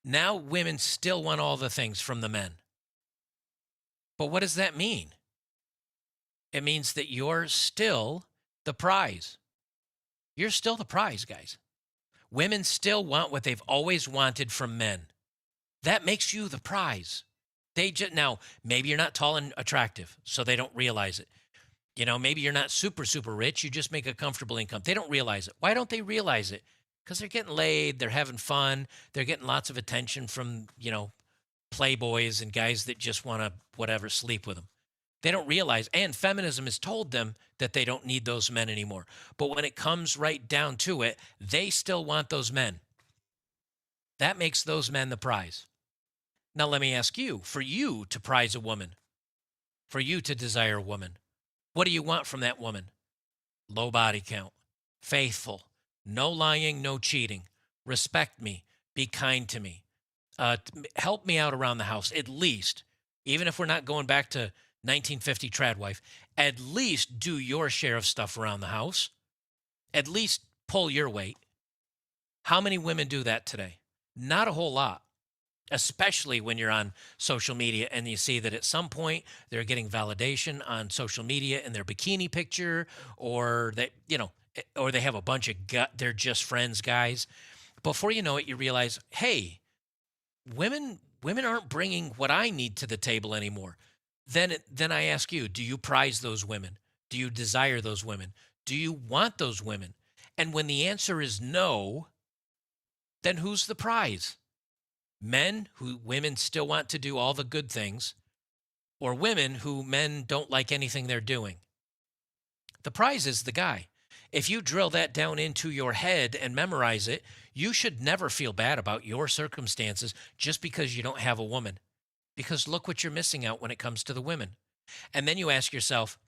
A: Now women still want all the things from the men. But what does that mean? It means that you're still the prize. You're still the prize, guys. Women still want what they've always wanted from men. That makes you the prize. Now, maybe you're not tall and attractive, so they don't realize it. Maybe you're not super, super rich. You just make a comfortable income. They don't realize it. Why don't they realize it? Because they're getting laid. They're having fun. They're getting lots of attention from, playboys and guys that just want to, sleep with them. They don't realize, and feminism has told them that they don't need those men anymore. But when it comes right down to it, they still want those men. That makes those men the prize. Now, let me ask you, for you to prize a woman, for you to desire a woman, what do you want from that woman? Low body count, faithful, no lying, no cheating, respect me, be kind to me, help me out around the house, at least, even if we're not going back to 1950 trad wife, at least do your share of stuff around the house, at least pull your weight. How many women do that today? Not a whole lot. Especially when you're on social media and you see that at some point they're getting validation on social media in their bikini picture, or or they have a bunch of they're just friends guys. Before you know it, you realize, hey, women aren't bringing what I need to the table anymore. Then I ask you, do you prize those women? Do you desire those women? Do you want those women? And when the answer is no, then who's the prize? Men who women still want to do all the good things, or women who men don't like anything they're doing? The prize is the guy. If you drill that down into your head and memorize it, you should never feel bad about your circumstances just because you don't have a woman. Because look what you're missing out when it comes to the women. And then you ask yourself,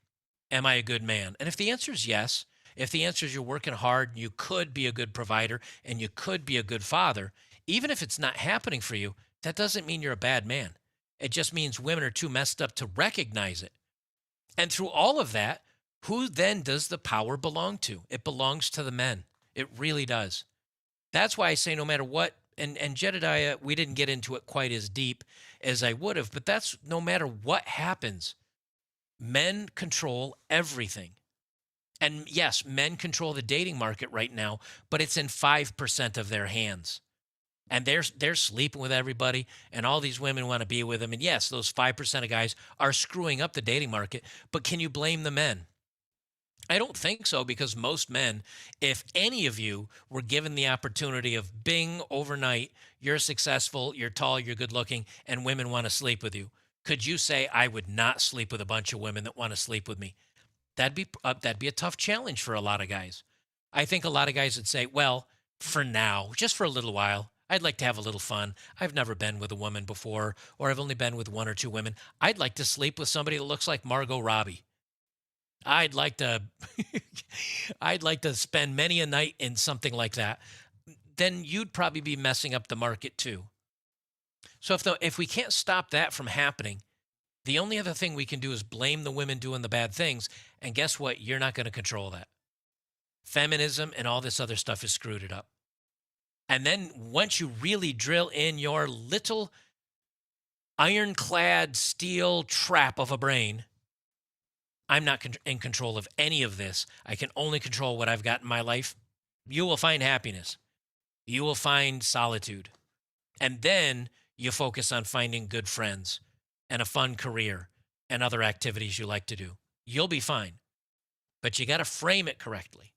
A: am I a good man? And if the answer is yes, if the answer is you're working hard, you could be a good provider and you could be a good father, even if it's not happening for you, that doesn't mean you're a bad man. It just means women are too messed up to recognize it. And through all of that, who then does the power belong to? It belongs to the men. It really does. That's why I say no matter what, and Jedidiah, we didn't get into it quite as deep as I would have, but that's no matter what happens, men control everything. And yes, men control the dating market right now, but it's in 5% of their hands. And they're sleeping with everybody, and all these women want to be with them. And yes, those 5% of guys are screwing up the dating market, but can you blame the men? I don't think so, because most men, if any of you were given the opportunity of bing overnight, you're successful, you're tall, you're good looking, and women want to sleep with you, could you say, I would not sleep with a bunch of women that want to sleep with me? that'd be a tough challenge for a lot of guys. I think a lot of guys would say, well, for now, just for a little while, I'd like to have a little fun. I've never been with a woman before, or I've only been with one or two women. I'd like to sleep with somebody that looks like Margot Robbie. I'd like to I'd like to spend many a night in something like that. Then you'd probably be messing up the market too. So if we can't stop that from happening, the only other thing we can do is blame the women doing the bad things. And guess what? You're not going to control that. Feminism and all this other stuff has screwed it up. And then once you really drill in your little ironclad steel trap of a brain, I'm not in control of any of this. I can only control what I've got in my life. You will find happiness. You will find solitude. And then you focus on finding good friends and a fun career and other activities you like to do. You'll be fine. But you got to frame it correctly.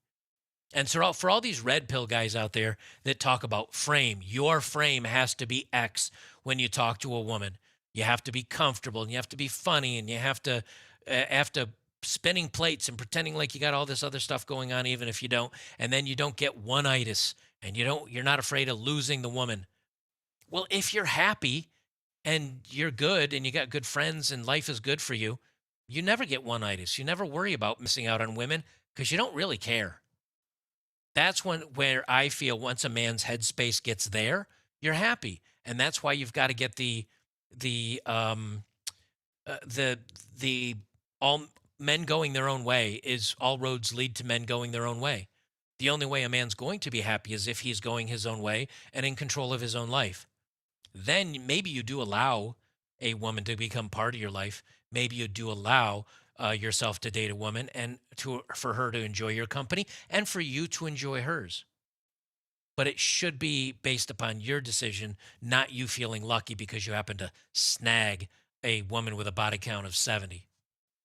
A: And so for all these red pill guys out there that talk about frame, your frame has to be X when you talk to a woman. You have to be comfortable and you have to be funny and you have to spinning plates and pretending like you got all this other stuff going on, even if you don't. And then you don't get one-itis and you're not afraid of losing the woman. Well, if you're happy and you're good and you got good friends and life is good for you, you never get one-itis. You never worry about missing out on women because you don't really care. That's where I feel once a man's headspace gets there, you're happy. And that's why you've got to get the all men going their own way is all roads lead to men going their own way. The only way a man's going to be happy is if he's going his own way and in control of his own life. Then maybe you do allow a woman to become part of your life. Maybe you do allow yourself to date a woman and for her to enjoy your company and for you to enjoy hers. But it should be based upon your decision, not you feeling lucky because you happen to snag a woman with a body count of 70.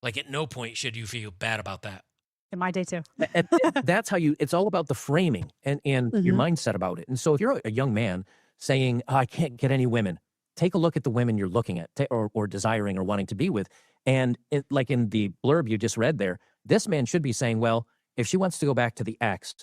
A: Like at no point should you feel bad about that.
B: In my day too.
C: And that's how it's all about the framing and your mindset about it. And so if you're a young man saying, oh, I can't get any women, take a look at the women you're looking at or desiring or wanting to be with. And like in the blurb you just read there, this man should be saying, well, if she wants to go back to the ex,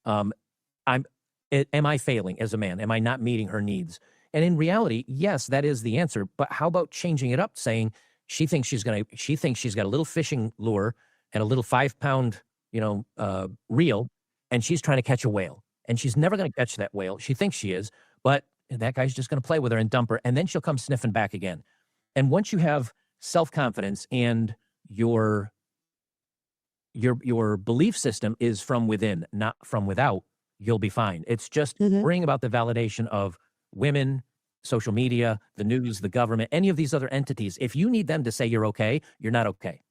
C: am I failing as a man? Am I not meeting her needs? And in reality, yes, that is the answer. But how about changing it up, saying she thinks she's got a little fishing lure and a little 5-pound, reel, and she's trying to catch a whale. And she's never going to catch that whale. She thinks she is, but that guy's just going to play with her and dump her, and then she'll come sniffing back again. And once you have self-confidence and your belief system is from within, not from without, you'll be fine. It's just worrying about the validation of women, social media, the news, the government, any of these other entities. If you need them to say you're okay, you're not okay.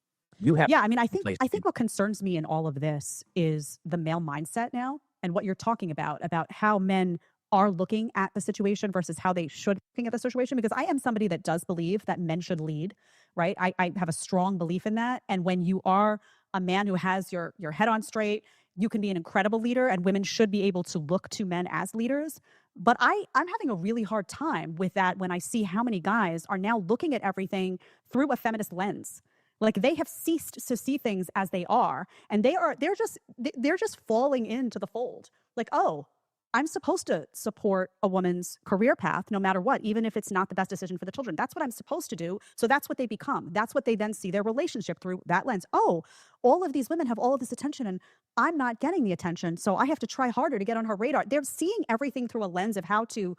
C: You have
B: Yeah, I mean, I think what concerns me in all of this is the male mindset now and what you're talking about how men are looking at the situation versus how they should be looking at the situation. Because I am somebody that does believe that men should lead, right? I have a strong belief in that. And when you are a man who has your head on straight, you can be an incredible leader, and women should be able to look to men as leaders. But I'm having a really hard time with that when I see how many guys are now looking at everything through a feminist lens. Like they have ceased to see things as they are, and they're just falling into the fold. Like, oh, I'm supposed to support a woman's career path no matter what, even if it's not the best decision for the children. That's what I'm supposed to do. So that's what they become. That's what they then see their relationship through that lens. Oh, all of these women have all of this attention and I'm not getting the attention. So I have to try harder to get on her radar. They're seeing everything through a lens of how to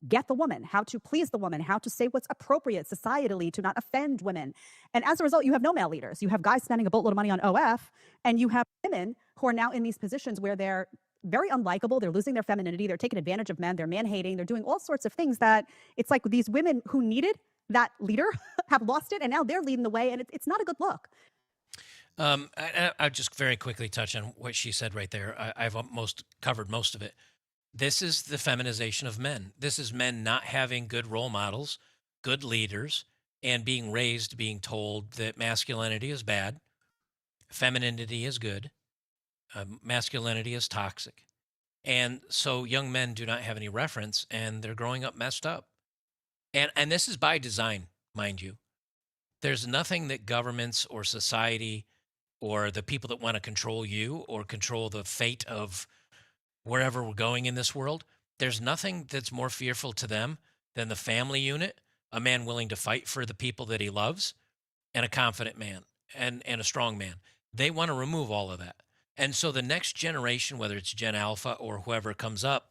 B: get the woman, how to please the woman, how to say what's appropriate societally to not offend women. And as a result, you have no male leaders. You have guys spending a boatload of money on OF, and you have women who are now in these positions where they're very unlikable. They're losing their femininity. They're taking advantage of men. They're man-hating. They're doing all sorts of things that it's like these women who needed that leader have lost it, and now they're leading the way, and it's not a good look.
A: I'll just very quickly touch on what she said right there. I've almost covered most of it. This is the feminization of men. This is men not having good role models, good leaders, and being raised, being told that masculinity is bad, femininity is good, masculinity is toxic. And so young men do not have any reference, and they're growing up messed up. And this is by design, mind you. There's nothing that governments or society or the people that want to control you or control the fate of wherever we're going in this world, there's nothing that's more fearful to them than the family unit, a man willing to fight for the people that he loves, and a confident man and a strong man. They want to remove all of that. And so the next generation, whether it's Gen Alpha or whoever comes up,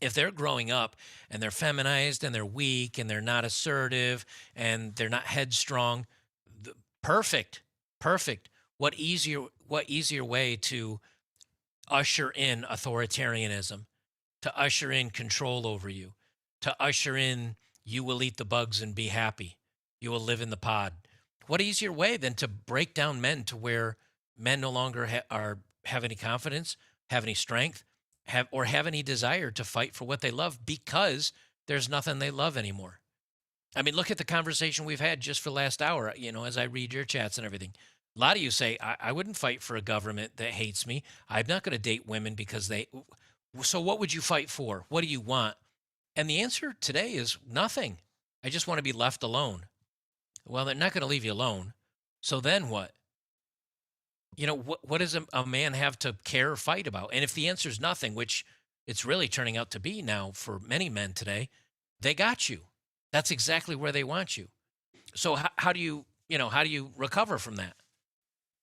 A: if they're growing up and they're feminized and they're weak and they're not assertive and they're not headstrong, perfect, perfect. What easier way to usher in authoritarianism, to usher in control over you, to usher in you will eat the bugs and be happy. You will live in the pod. What easier way than to break down men to where men no longer have any confidence, have any strength, have any desire to fight for what they love because there's nothing they love anymore. I mean, look at the conversation we've had just for the last hour, as I read your chats and everything. A lot of you say, I wouldn't fight for a government that hates me. I'm not going to date women because so what would you fight for? What do you want? And the answer today is nothing. I just want to be left alone. Well, they're not going to leave you alone. So then what? What does a man have to care or fight about? And if the answer is nothing, which it's really turning out to be now for many men today, they got you. That's exactly where they want you. So how do you recover from that?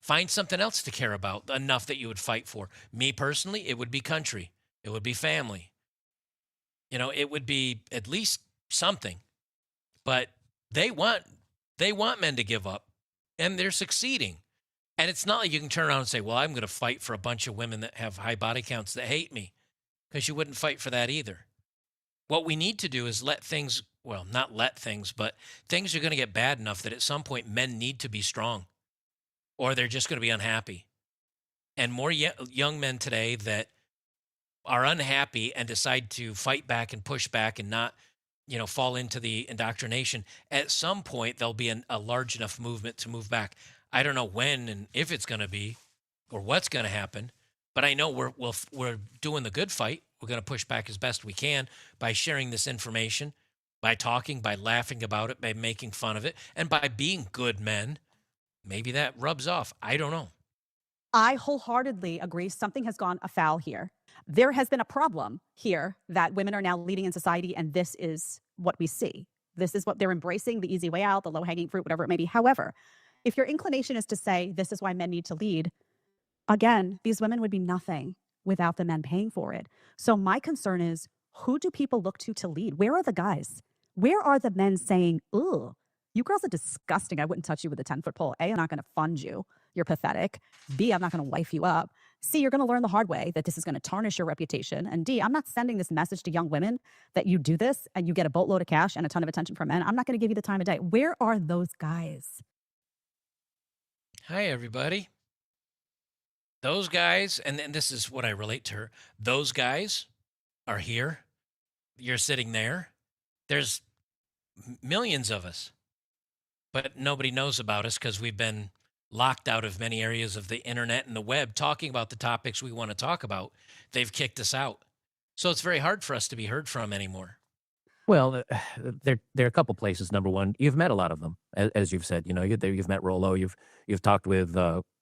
A: Find something else to care about enough that you would fight for. Me personally, it would be country. It would be family. It would be at least something. But they want men to give up, and they're succeeding. And it's not like you can turn around and say, well, I'm going to fight for a bunch of women that have high body counts that hate me, because you wouldn't fight for that either. What we need to do is not let things, but things are going to get bad enough that at some point men need to be strong, or they're just going to be unhappy. And more young men today that are unhappy and decide to fight back and push back and not, fall into the indoctrination, at some point there'll be a large enough movement to move back. I don't know when and if it's going to be or what's going to happen, but I know we're doing the good fight. We're going to push back as best we can by sharing this information, by talking, by laughing about it, by making fun of it, and by being good men. Maybe that rubs off. I don't know.
B: I wholeheartedly agree. Something has gone afoul here. There has been a problem here that women are now leading in society, and this is what we see. This is what they're embracing, the easy way out, the low-hanging fruit, whatever it may be. However, if your inclination is to say this is why men need to lead, again, these women would be nothing without the men paying for it. So my concern is, who do people look to lead? Where are the guys? Where are the men saying, ugh, you girls are disgusting. I wouldn't touch you with a 10-foot pole. A, I'm not going to fund you. You're pathetic. B, I'm not going to wife you up. C, you're going to learn the hard way that this is going to tarnish your reputation. And D, I'm not sending this message to young women that you do this and you get a boatload of cash and a ton of attention from men. I'm not going to give you the time of day. Where are those guys?
A: Hi, everybody. Those guys, and this is what I relate to her, those guys are here. You're sitting there. There's millions of us, but nobody knows about us because we've been locked out of many areas of the internet and the web talking about the topics we want to talk about. They've kicked us out. So it's very hard for us to be heard from anymore.
C: Well, there are a couple places. Number one, you've met a lot of them, as you've said. You've met Rollo. You've talked with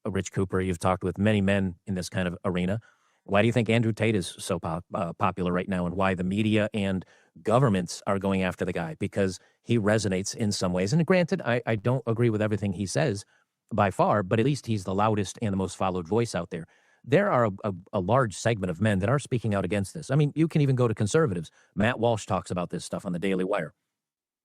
C: Rich Cooper. You've talked with many men in this kind of arena. Why do you think Andrew Tate is so popular right now, and why the media and governments are going after the guy? Because he resonates in some ways. And granted, I don't agree with everything he says by far, but at least he's the loudest and the most followed voice out there. There are a large segment of men that are speaking out against this. I mean, you can even go to conservatives. Matt Walsh talks about this stuff on the Daily Wire.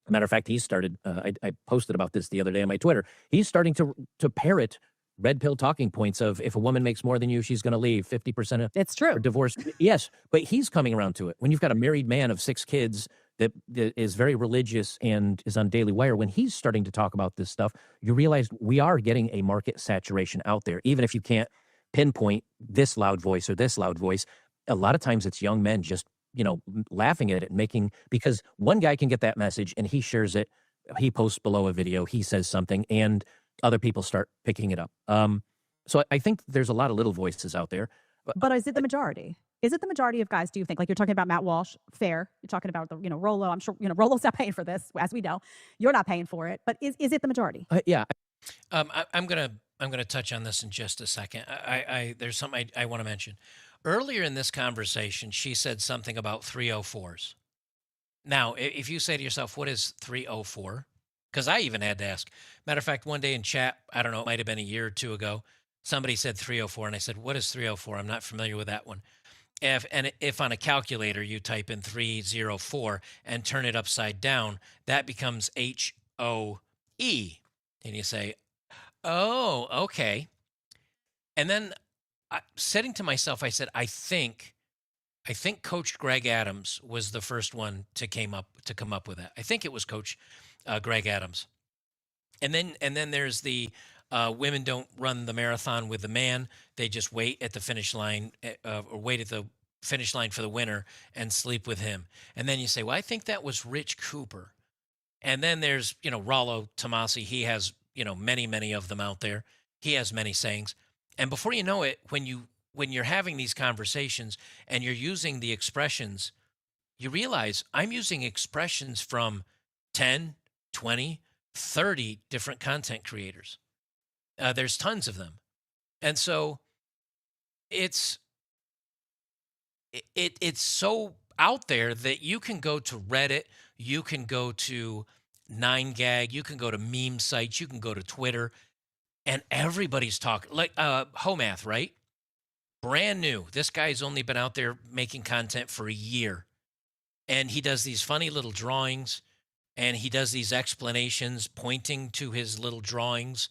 C: Matter of fact, he started, I posted about this the other day on my Twitter. He's starting to parrot red pill talking points of, if a woman makes more than you, she's going to leave. 50% of
B: It's true.
C: divorce. Yes, but he's coming around to it. When you've got a married man of 6 kids that is very religious and is on Daily Wire, when he's starting to talk about this stuff, you realize we are getting a market saturation out there. Even if you can't pinpoint this loud voice or this loud voice, a lot of times it's young men just, laughing at it, because one guy can get that message and he shares it. He posts below a video, he says something, and other people start picking it up. So I think there's a lot of little voices out there.
B: But is it the majority? Is it the majority of guys, do you think? Like, you're talking about Matt Walsh, fair. You're talking about Rollo. I'm sure, Rollo's not paying for this, as we know. You're not paying for it. But is it the majority?
C: Yeah.
A: I'm going to I'm going to touch on this in just a second. There's something I want to mention. Earlier in this conversation, she said something about 304s. Now, if you say to yourself, what is 304? Because I even had to ask. Matter of fact, one day in chat, I don't know, it might have been a year or two ago, somebody said 304, and I said, what is 304? I'm not familiar with that one. If on a calculator you type in 304 and turn it upside down, that becomes HOE. And you say, oh, okay. And then saying to myself, I said, I think Coach Greg Adams was the first one to come up with that. I think it was Coach Greg Adams. And then there's the women don't run the marathon with the man. They just wait at the finish line or wait at the finish line for the winner and sleep with him. And then you say, well, I think that was Rich Cooper. And then there's, Rollo Tomasi. He has, many, many of them out there. He has many sayings. And before you know it, when you're having these conversations and you're using the expressions, you realize I'm using expressions from 10, 20, 30 different content creators. There's tons of them. And so it's so out there that you can go to Reddit, you can go to 9gag, you can go to meme sites, you can go to Twitter, and everybody's talking. Like Homath, right? Brand new. This guy's only been out there making content for a year. And he does these funny little drawings, and he does these explanations pointing to his little drawings.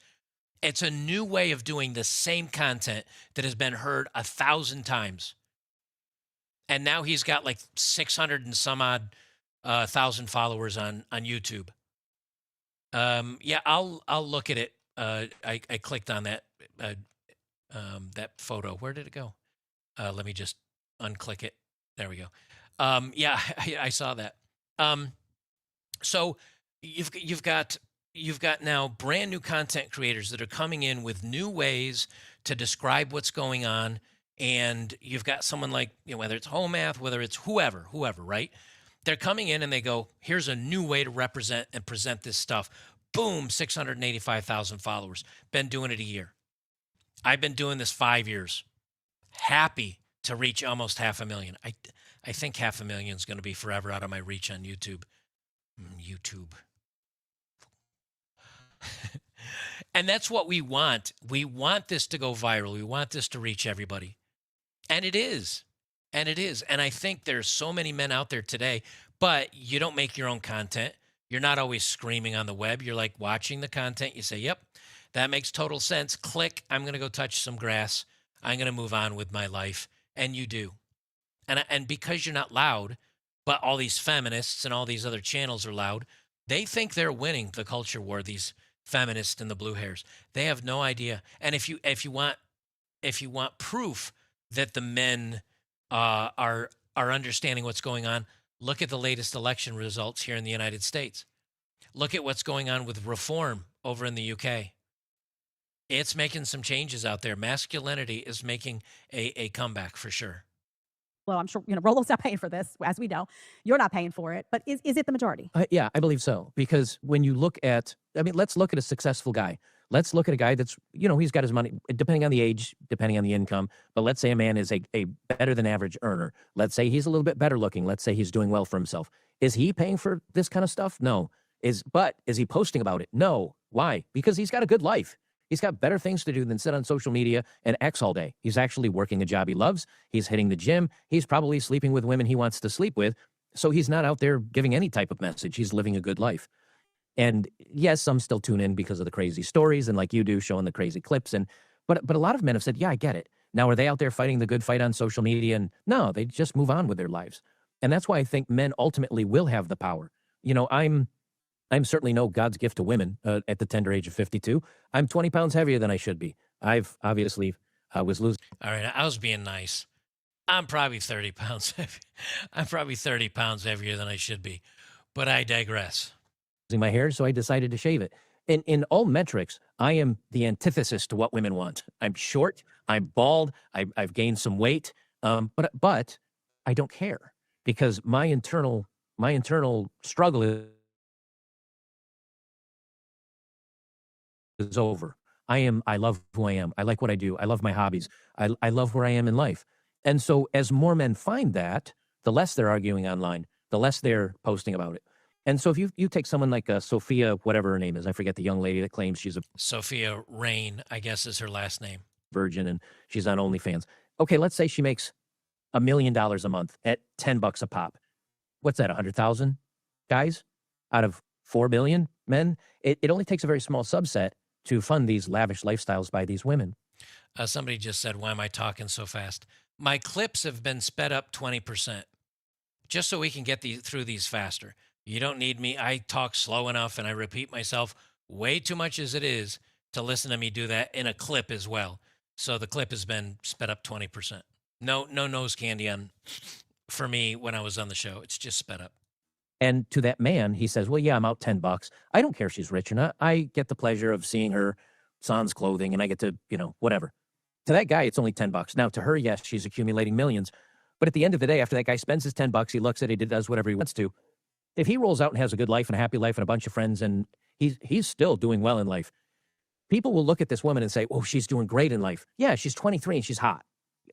A: It's a new way of doing the same content that has been heard 1,000 times. And now he's got like 600 and some odd thousand followers on YouTube. Yeah, I'll look at it. I clicked on that photo. Where did it go? Let me just unclick it. There we go. Yeah, I saw that. So you've got now brand new content creators that are coming in with new ways to describe what's going on. And you've got someone like, whether it's Homath, whether it's whoever, right? They're coming in and they go, here's a new way to represent and present this stuff. Boom, 685,000 followers. Been doing it a year. I've been doing this 5 years. Happy to reach almost 500,000. I think 500,000 is going to be forever out of my reach on YouTube. YouTube. And that's what we want. We want this to go viral. We want this to reach everybody. And it is. And it is. And I think there's so many men out there today, but you don't make your own content. You're not always screaming on the web. You're like watching the content. You say, yep, that makes total sense. Click. I'm going to go touch some grass. I'm going to move on with my life. And you do. And because you're not loud, but all these feminists and all these other channels are loud, they think they're winning the culture war, these feminists and the blue hairs. They have no idea. And if you want proof that the men are understanding what's going on, look at the latest election results here in the United States. Look at what's going on with reform over in the UK. It's making some changes out there. Masculinity is making a comeback for sure.
B: Well, I'm sure, Rollo's not paying for this, as we know. You're not paying for it, but is it the majority?
C: Yeah, I believe so. Because when you look at, let's look at a successful guy. Let's look at a guy that's, he's got his money, depending on the age, depending on the income. But let's say a man is a better than average earner. Let's say he's a little bit better looking. Let's say he's doing well for himself. Is he paying for this kind of stuff? No. But is he posting about it? No. Why? Because he's got a good life. He's got better things to do than sit on social media and X all day. He's actually working a job he loves. He's hitting the gym. He's probably sleeping with women he wants to sleep with. So he's not out there giving any type of message. He's living a good life. And yes, some still tune in because of the crazy stories and like you do, showing the crazy clips. But a lot of men have said, yeah, I get it. Now, are they out there fighting the good fight on social media? And no, they just move on with their lives. And that's why I think men ultimately will have the power. I'm certainly no God's gift to women at the tender age of 52. I'm 20 pounds heavier than I should be. I've obviously was losing.
A: All right, I was being nice. I'm probably 30 pounds heavy. I'm probably 30 pounds heavier than I should be, but I digress.
C: My hair, so I decided to shave it. In all metrics, I am the antithesis to what women want. I'm short. I'm bald. I've gained some weight. But I don't care because my internal struggle is over. I love who I am. I like what I do. I love my hobbies. I love where I am in life. And so as more men find that, the less they're arguing online, the less they're posting about it. And so if you take someone like Sophia, whatever her name is, I forget the young lady that claims she's a
A: Sophia Rain, I guess, is her last name.
C: virgin and she's on OnlyFans. Okay, let's say she makes $1 million a month at $10 a pop. What's that, 100,000 guys out of 4 billion men? It only takes a very small subset to fund these lavish lifestyles by these women.
A: Somebody just said, why am I talking so fast? My clips have been sped up 20% just so we can get through these faster. You don't need me. I talk slow enough and I repeat myself way too much as it is to listen to me do that in a clip as well. So the clip has been sped up 20%. No nose candy on for me when I was on the show. It's just sped up.
C: And to that man, he says, well, yeah, I'm out $10. I don't care if she's rich or not. I get the pleasure of seeing her sans clothing and I get to, whatever. To that guy, it's only $10. Now, to her, yes, she's accumulating millions. But at the end of the day, after that guy spends his $10, he looks at it, he does whatever he wants to. If he rolls out and has a good life and a happy life and a bunch of friends and he's still doing well in life, people will look at this woman and say, oh, she's doing great in life. Yeah, she's 23 and she's hot.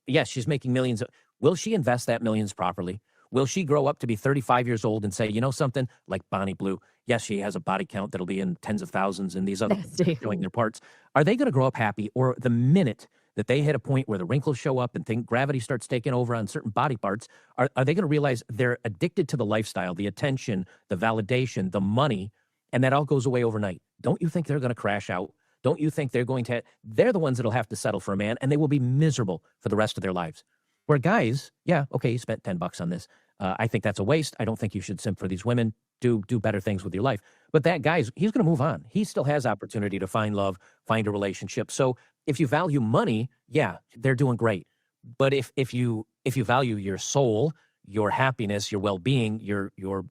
C: Yes, she's making millions. Will she invest that millions properly? Will she grow up to be 35 years old and say, you know something, like Bonnie Blue, yes, she has a body count that'll be in tens of thousands and these other showing their parts. Are they going to grow up happy? Or the minute that they hit a point where the wrinkles show up and think gravity starts taking over on certain body parts, are they going to realize they're addicted to the lifestyle, the attention, the validation, the money, and that all goes away overnight? Don't you think they're going to crash out? Don't you think they're the ones that'll have to settle for a man and they will be miserable for the rest of their lives? Where guys, yeah, okay, you spent $10 on this. I think that's a waste. I don't think you should simp for these women. Do better things with your life. But that guy's, he's going to move on. He still has opportunity to find love, find a relationship. So if you value money, yeah, they're doing great. But if you value your soul, your happiness, your well-being, your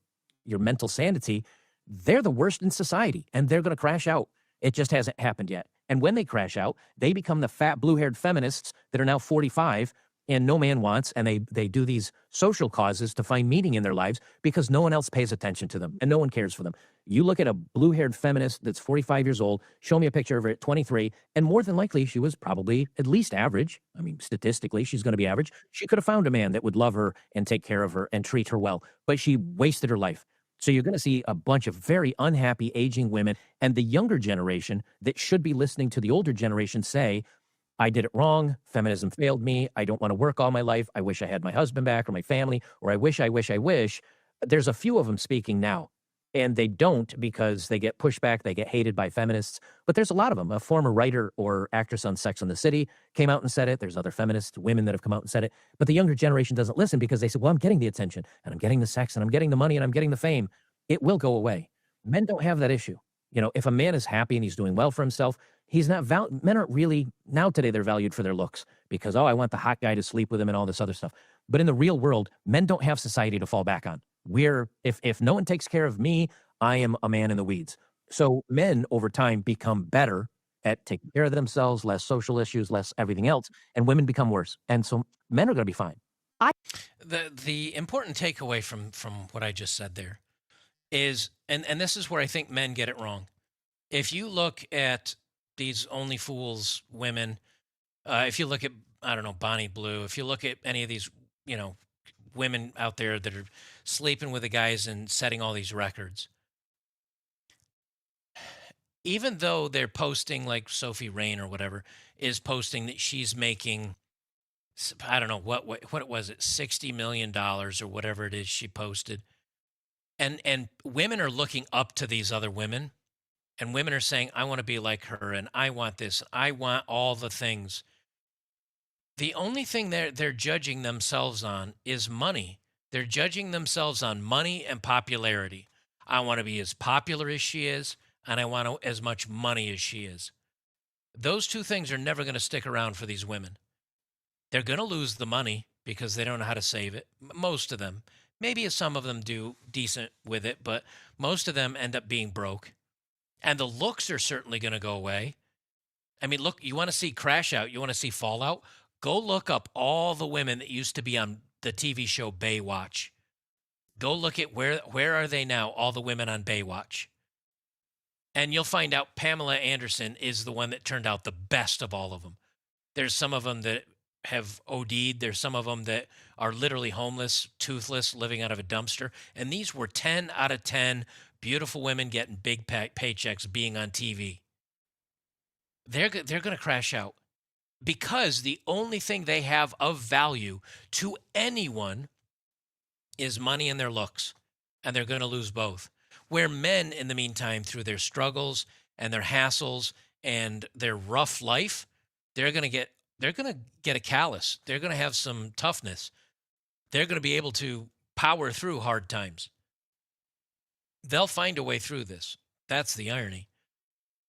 C: mental sanity, they're the worst in society and they're going to crash out. It just hasn't happened yet. And when they crash out, they become the fat blue-haired feminists that are now 45 and no man wants, and they do these social causes to find meaning in their lives because no one else pays attention to them and no one cares for them. You look at a blue-haired feminist that's 45 years old, show me a picture of her at 23, and more than likely she was probably at least average. I mean, statistically, she's going to be average. She could have found a man that would love her and take care of her and treat her well, but she wasted her life. So you're going to see a bunch of very unhappy aging women, and the younger generation that should be listening to the older generation say, I did it wrong. Feminism failed me. I don't want to work all my life. I wish I had my husband back or my family, or I wish. There's a few of them speaking now, and they don't because they get pushback. They get hated by feminists, but there's a lot of them. A former writer or actress on Sex and the City came out and said it. There's other feminist women that have come out and said it, but the younger generation doesn't listen because they said, well, I'm getting the attention and I'm getting the sex and I'm getting the money and I'm getting the fame. It will go away. Men don't have that issue. If a man is happy and he's doing well for himself, he's not men aren't really, now today they're valued for their looks because, oh, I want the hot guy to sleep with him and all this other stuff. But in the real world, men don't have society to fall back on. If no one takes care of me, I am a man in the weeds. So men over time become better at taking care of themselves, less social issues, less everything else, and women become worse. And so men are going to be fine.
A: The important takeaway from what I just said there is, and this is where I think men get it wrong. If you look at these only fools women, if you look at, I don't know, Bonnie Blue, if you look at any of these, women out there that are sleeping with the guys and setting all these records, even though they're posting, like Sophie Rain or whatever is posting that she's making, I don't know what it was, $60 million or whatever it is she posted. And women are looking up to these other women, and women are saying, I want to be like her, and I want this, I want all the things. The only thing they're judging themselves on is money. They're judging themselves on money and popularity. I want to be as popular as she is, and I want as much money as she is. Those two things are never going to stick around for these women. They're going to lose the money because they don't know how to save it. Most of them. Maybe some of them do decent with it, but most of them end up being broke. And the looks are certainly going to go away. I mean, look, you want to see crash out, you want to see fallout? Go look up all the women that used to be on the TV show Baywatch. Go look at where are they now, all the women on Baywatch. And you'll find out Pamela Anderson is the one that turned out the best of all of them. There's some of them that have OD'd. There's some of them that are literally homeless, toothless, living out of a dumpster. And these were 10 out of 10 beautiful women getting big paychecks being on TV. They're going to crash out because the only thing they have of value to anyone is money and their looks. And they're going to lose both. Where men, in the meantime, through their struggles and their hassles and their rough life, they're going to get a callus. They're going to have some toughness. They're going to be able to power through hard times. They'll find a way through this. That's the irony.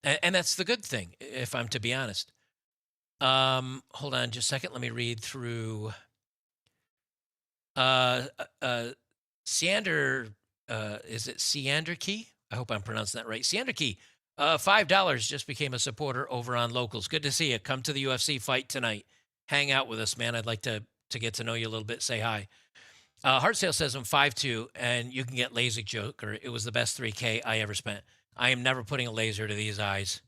A: And that's the good thing, if I'm to be honest. Hold on just a second. Let me read through. Seander, is it Seander Key? I hope I'm pronouncing that right. Seander Key, $5 just became a supporter over on Locals. Good to see you. Come to the UFC fight tonight. Hang out with us, man. I'd like to get to know you a little bit. Say hi. Heart Sale says I'm 5'2", and you can get LASIK Joker. It was the best $3K I ever spent. I am never putting a laser to these eyes.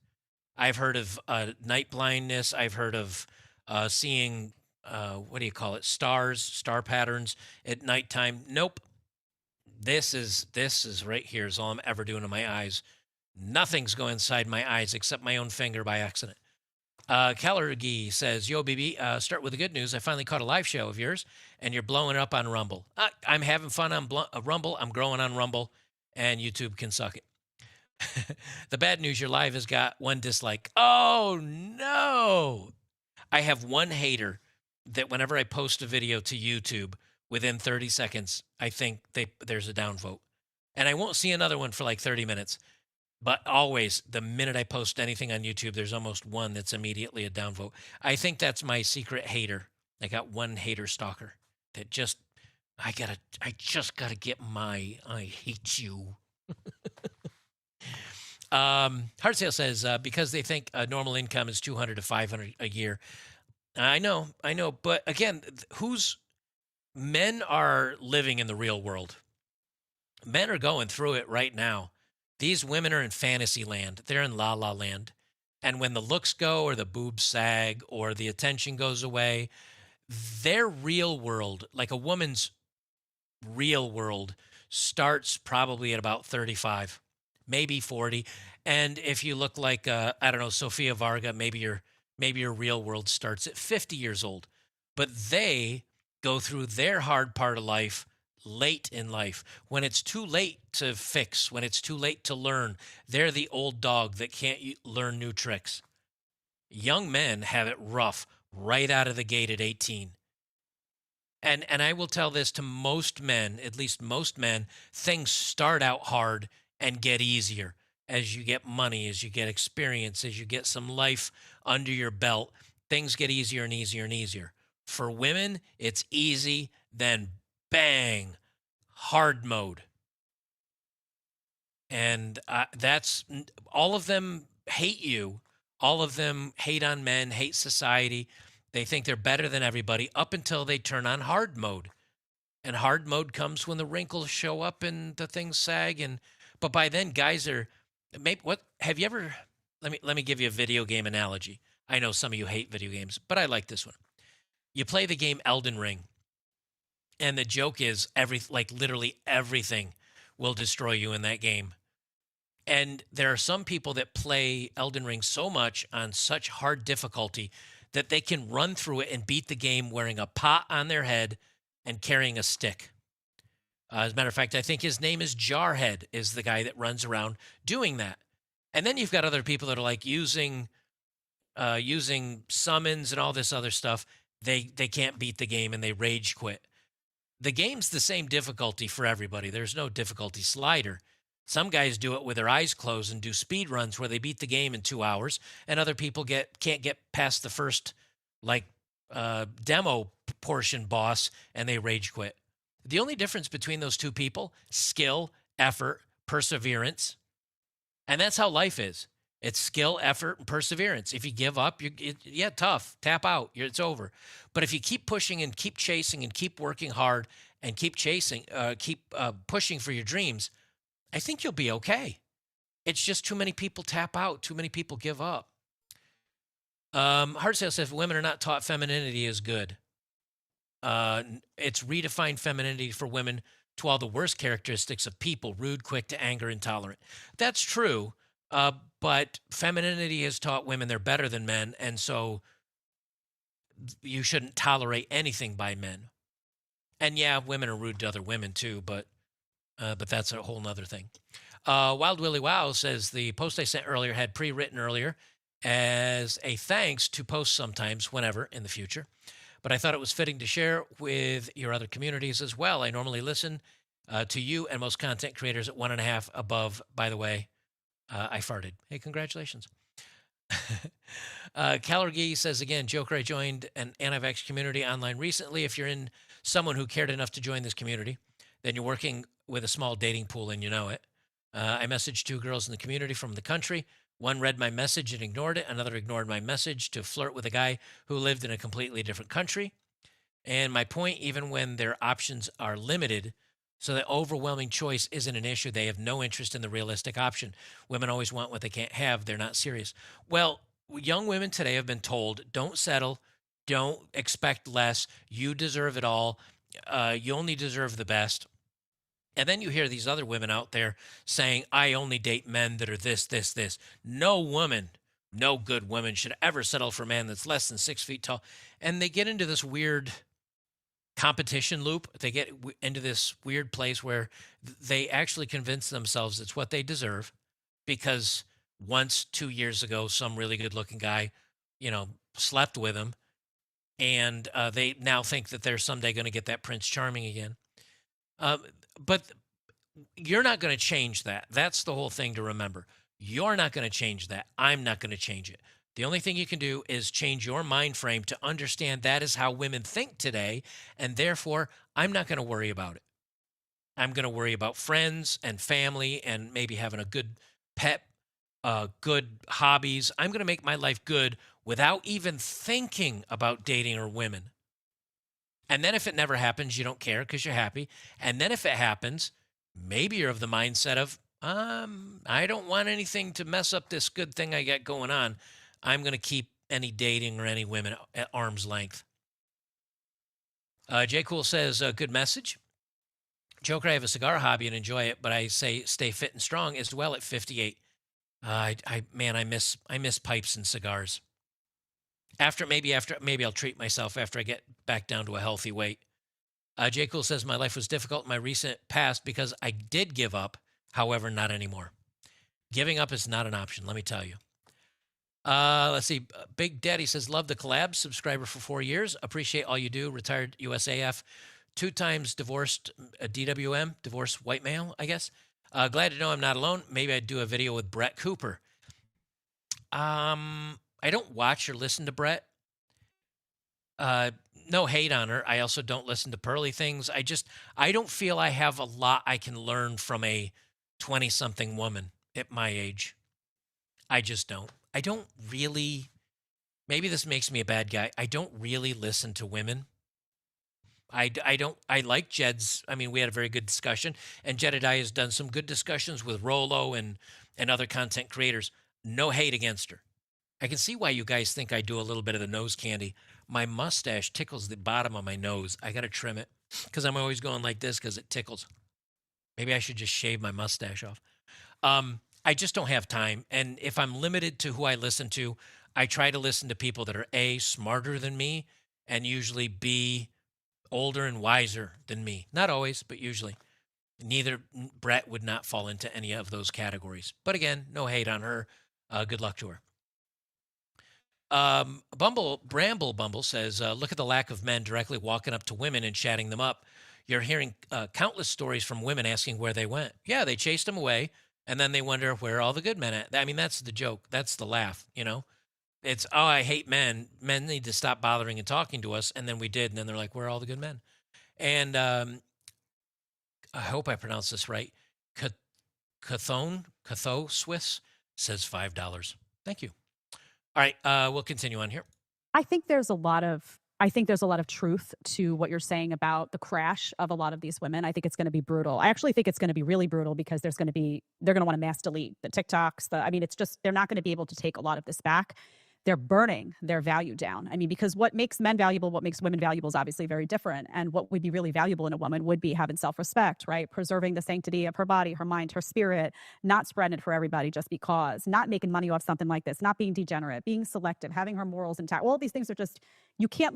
A: I've heard of night blindness. I've heard of seeing, what do you call it, star patterns at nighttime. Nope. This is right here is all I'm ever doing to my eyes. Nothing's going inside my eyes except my own finger by accident. Callergy says, yo, BB, start with the good news. I finally caught a live show of yours, and you're blowing up on Rumble. I'm having fun on Rumble. I'm growing on Rumble, and YouTube can suck it. The bad news, your live has got 1 dislike. Oh, no. I have 1 hater that whenever I post a video to YouTube, within 30 seconds, I think there's a downvote. And I won't see another one for like 30 minutes. But always, the minute I post anything on YouTube, there's almost one that's immediately a downvote. I think that's my secret hater. I got 1 hater stalker that just, I just gotta get I hate you. Hard Sale says, because they think a normal income is 200 to 500 a year. I know. But again, men are living in the real world. Men are going through it right now. These women are in fantasy land. They're in la la land. And when the looks go or the boobs sag or the attention goes away, their real world, like a woman's real world, starts probably at about 35, maybe 40. And if you look like, I don't know, Sofia Varga, maybe your real world starts at 50 years old. But they go through their hard part of life late in life, when it's too late to fix, when it's too late to learn. They're the old dog that can't learn new tricks. Young men have it rough right out of the gate at 18. And I will tell this to most men, at least most men, things start out hard and get easier as you get money, as you get experience, as you get some life under your belt. Things get easier and easier and easier. For women, it's easy, then bang, hard mode. And that's, all of them hate you. All of them hate on men, hate society. They think they're better than everybody up until they turn on hard mode. And hard mode comes when the wrinkles show up and the things sag. But by then, guys are, have you ever, let me give you a video game analogy. I know some of you hate video games, but I like this one. You play the game Elden Ring. And the joke is literally everything will destroy you in that game. And there are some people that play Elden Ring so much on such hard difficulty that they can run through it and beat the game wearing a pot on their head and carrying a stick. As a matter of fact, I think his name is Jarhead, is the guy that runs around doing that. And then you've got other people that are like using summons and all this other stuff. They can't beat the game and they rage quit. The game's the same difficulty for everybody. There's no difficulty slider. Some guys do it with their eyes closed and do speed runs where they beat the game in 2 hours, and other people can't get past the first demo portion boss and they rage quit. The only difference between those two people, skill, effort, perseverance. And that's how life is. It's skill, effort, and perseverance. If you give up, tough, tap out, it's over. But if you keep pushing and keep chasing and keep working hard and keep pushing for your dreams, I think you'll be okay. It's just too many people tap out. Too many people give up. Hard Sale says women are not taught femininity is good. It's redefined femininity for women to all the worst characteristics of people: rude, quick to anger, intolerant. That's true. But femininity has taught women they're better than men. And so you shouldn't tolerate anything by men. And yeah, women are rude to other women too, but that's a whole nother thing. Wild Willie Wow says the post I sent earlier had pre-written earlier as a thanks to post sometimes, whenever in the future. But I thought it was fitting to share with your other communities as well. I normally listen to you and most content creators at 1.5 above. By the way, I farted. Hey, congratulations. Calorgy says again, Joker, I joined an anti-vax community online recently. If you're in someone who cared enough to join this community, then you're working with a small dating pool and you know it. I messaged 2 girls in the community from the country. One read my message and ignored it. Another ignored my message to flirt with a guy who lived in a completely different country. And my point, even when their options are limited, so the overwhelming choice isn't an issue. They have no interest in the realistic option. Women always want what they can't have. They're not serious. Well, young women today have been told, don't settle, don't expect less. You deserve it all. You only deserve the best. And then you hear these other women out there saying, I only date men that are this, this, this. No woman, no good woman should ever settle for a man that's less than 6 feet tall. And they get into this weird competition loop. They get into this weird place where they actually convince themselves it's what they deserve because once 2 years ago, some really good looking guy, slept with them. And they now think that they're someday going to get that Prince Charming again. But you're not going to change that. That's the whole thing to remember. You're not going to change that. I'm not going to change it. The only thing you can do is change your mind frame to understand that is how women think today. And therefore, I'm not going to worry about it. I'm going to worry about friends and family and maybe having a good pet, good hobbies. I'm going to make my life good without even thinking about dating or women. And then if it never happens, you don't care because you're happy. And then if it happens, maybe you're of the mindset of, I don't want anything to mess up this good thing I got going on. I'm going to keep any dating or any women at arm's length. J. Cool says, good message. Joker, I have a cigar hobby and enjoy it, but I say stay fit and strong as well at 58. I miss pipes and cigars. Maybe I'll treat myself after I get back down to a healthy weight. J. Cool says, my life was difficult in my recent past because I did give up. However, not anymore. Giving up is not an option, let me tell you. Let's see. Big Daddy says, love the collab. Subscriber for 4 years. Appreciate all you do. Retired USAF. 2 times divorced DWM. Divorced white male, I guess. Glad to know I'm not alone. Maybe I'd do a video with Brett Cooper. I don't watch or listen to Brett. No hate on her. I also don't listen to Pearly things. I don't feel I have a lot I can learn from a 20-something woman at my age. I just don't. I don't really, maybe this makes me a bad guy. I don't really listen to women. I like Jed's. I mean, we had a very good discussion, and Jedidiah has done some good discussions with Rolo and other content creators. No hate against her. I can see why you guys think I do a little bit of the nose candy. My mustache tickles the bottom of my nose. I got to trim it because I'm always going like this because it tickles. Maybe I should just shave my mustache off. I just don't have time. And if I'm limited to who I listen to, I try to listen to people that are A, smarter than me, and usually B, older and wiser than me. Not always, but usually. Neither Brett would not fall into any of those categories. But again, no hate on her. Good luck to her. Bramble Bumble says, look at the lack of men directly walking up to women and chatting them up. You're hearing countless stories from women asking where they went. Yeah, they chased them away, and then they wonder where are all the good men at. I mean, that's the joke. That's the laugh, It's, oh, I hate men. Men need to stop bothering and talking to us. And then we did, and then they're like, where are all the good men? And I hope I pronounced this right. Catho Swiss says $5. Thank you. All right, we'll continue on here.
B: I think there's a lot of I think there's a lot of truth to what you're saying about the crash of a lot of these women. I think it's going to be brutal. I actually think it's going to be really brutal because they're going to want to mass delete the TikToks. I mean, it's just, they're not going to be able to take a lot of this back. They're burning their value down. I mean, because what makes men valuable, what makes women valuable is obviously very different. And what would be really valuable in a woman would be having self-respect, right? Preserving the sanctity of her body, her mind, her spirit, not spreading it for everybody just because, not making money off something like this, not being degenerate, being selective, having her morals intact. All of these things are just, you can't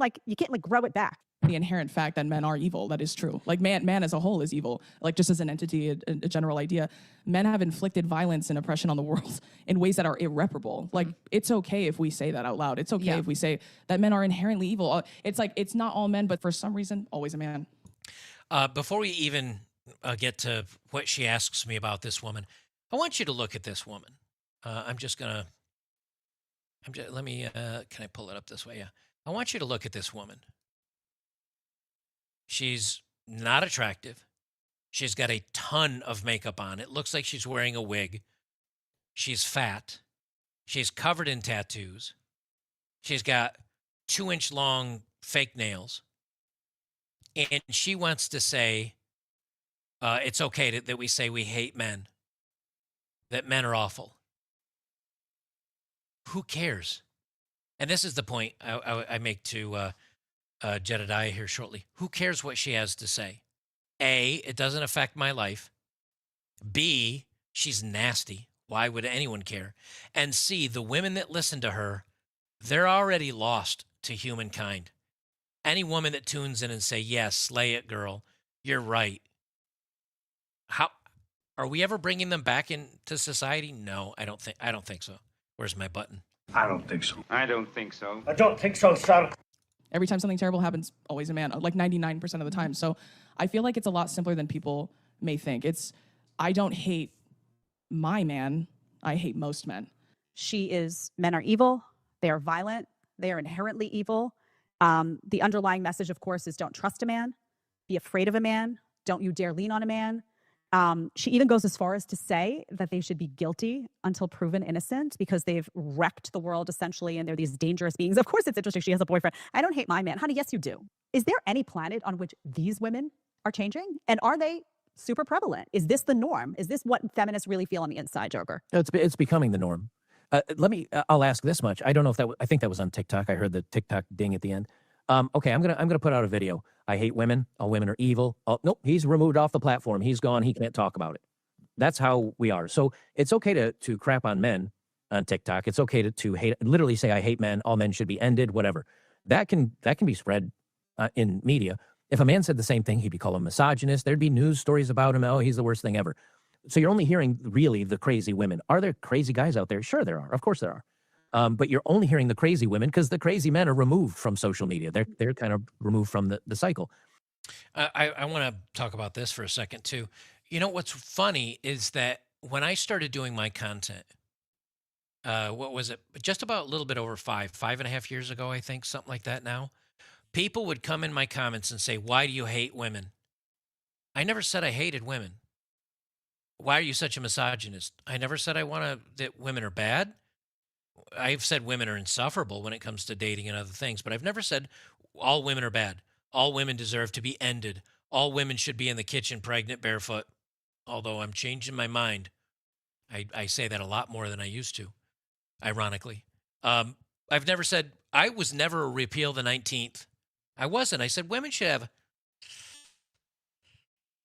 B: grow it back.
D: The inherent fact that men are evil, that is true. Like man as a whole is evil. Like just as an entity, a general idea, men have inflicted violence and oppression on the world in ways that are irreparable. Like it's okay if we say that out loud. It's okay if we say that men are inherently evil. It's like, it's not all men, but for some reason, always a man.
A: Before we even get to what she asks me about this woman, I want you to look at this woman. Let me, can I pull it up this way? Yeah. I want you to look at this woman. She's not attractive. She's got a ton of makeup on. It looks like she's wearing a wig. She's fat. She's covered in tattoos. She's got 2-inch long fake nails. And she wants to say it's okay that we say we hate men, that men are awful. Who cares? And this is the point I make to Jedidiah here shortly. Who cares what she has to say? A, it doesn't affect my life. B, she's nasty. Why would anyone care? And C, the women that listen to her, they're already lost to humankind. Any woman that tunes in and say, yes, slay it, girl, you're right. How are we ever bringing them back into society? No, I don't think so. Where's my button?
E: I don't think so.
F: I don't think so.
E: I don't think so, sir.
D: Every time something terrible happens, always a man, like 99% of the time. So I feel like it's a lot simpler than people may think. I don't hate my man. I hate most men.
B: Men are evil. They are violent. They are inherently evil. The underlying message, of course, is don't trust a man, be afraid of a man, don't you dare lean on a man. She even goes as far as to say that they should be guilty until proven innocent because they've wrecked the world essentially and they're these dangerous beings. Of course, it's interesting. She has a boyfriend. I don't hate my man. Honey, yes, you do. Is there any planet on which these women are changing? And are they super prevalent? Is this the norm? Is this what feminists really feel on the inside, Joker?
C: It's becoming the norm. I'll ask this much. I don't know if I think that was on TikTok. I heard the TikTok ding at the end. Okay, I'm gonna put out a video. I hate women. All women are evil. Oh, nope, he's removed off the platform. He's gone. He can't talk about it. That's how we are. So it's okay to crap on men on TikTok. It's okay to hate, literally say I hate men. All men should be ended. Whatever. That can be spread in media. If a man said the same thing, he'd be called a misogynist. There'd be news stories about him. Oh, he's the worst thing ever. So you're only hearing really the crazy women. Are there crazy guys out there? Sure, there are. Of course there are. But you're only hearing the crazy women because the crazy men are removed from social media. They're kind of removed from the cycle.
A: I want to talk about this for a second too. You know, what's funny is that when I started doing my content, what was it? Just about a little bit over 5.5 years ago, I think, something like that now. People would come in my comments and say, why do you hate women? I never said I hated women. Why are you such a misogynist? I never said that women are bad. I've said women are insufferable when it comes to dating and other things, but I've never said all women are bad. All women deserve to be ended. All women should be in the kitchen pregnant barefoot. Although I'm changing my mind. I say that a lot more than I used to, ironically. I've never said, I was never a repeal the 19th. I wasn't. I said women should have.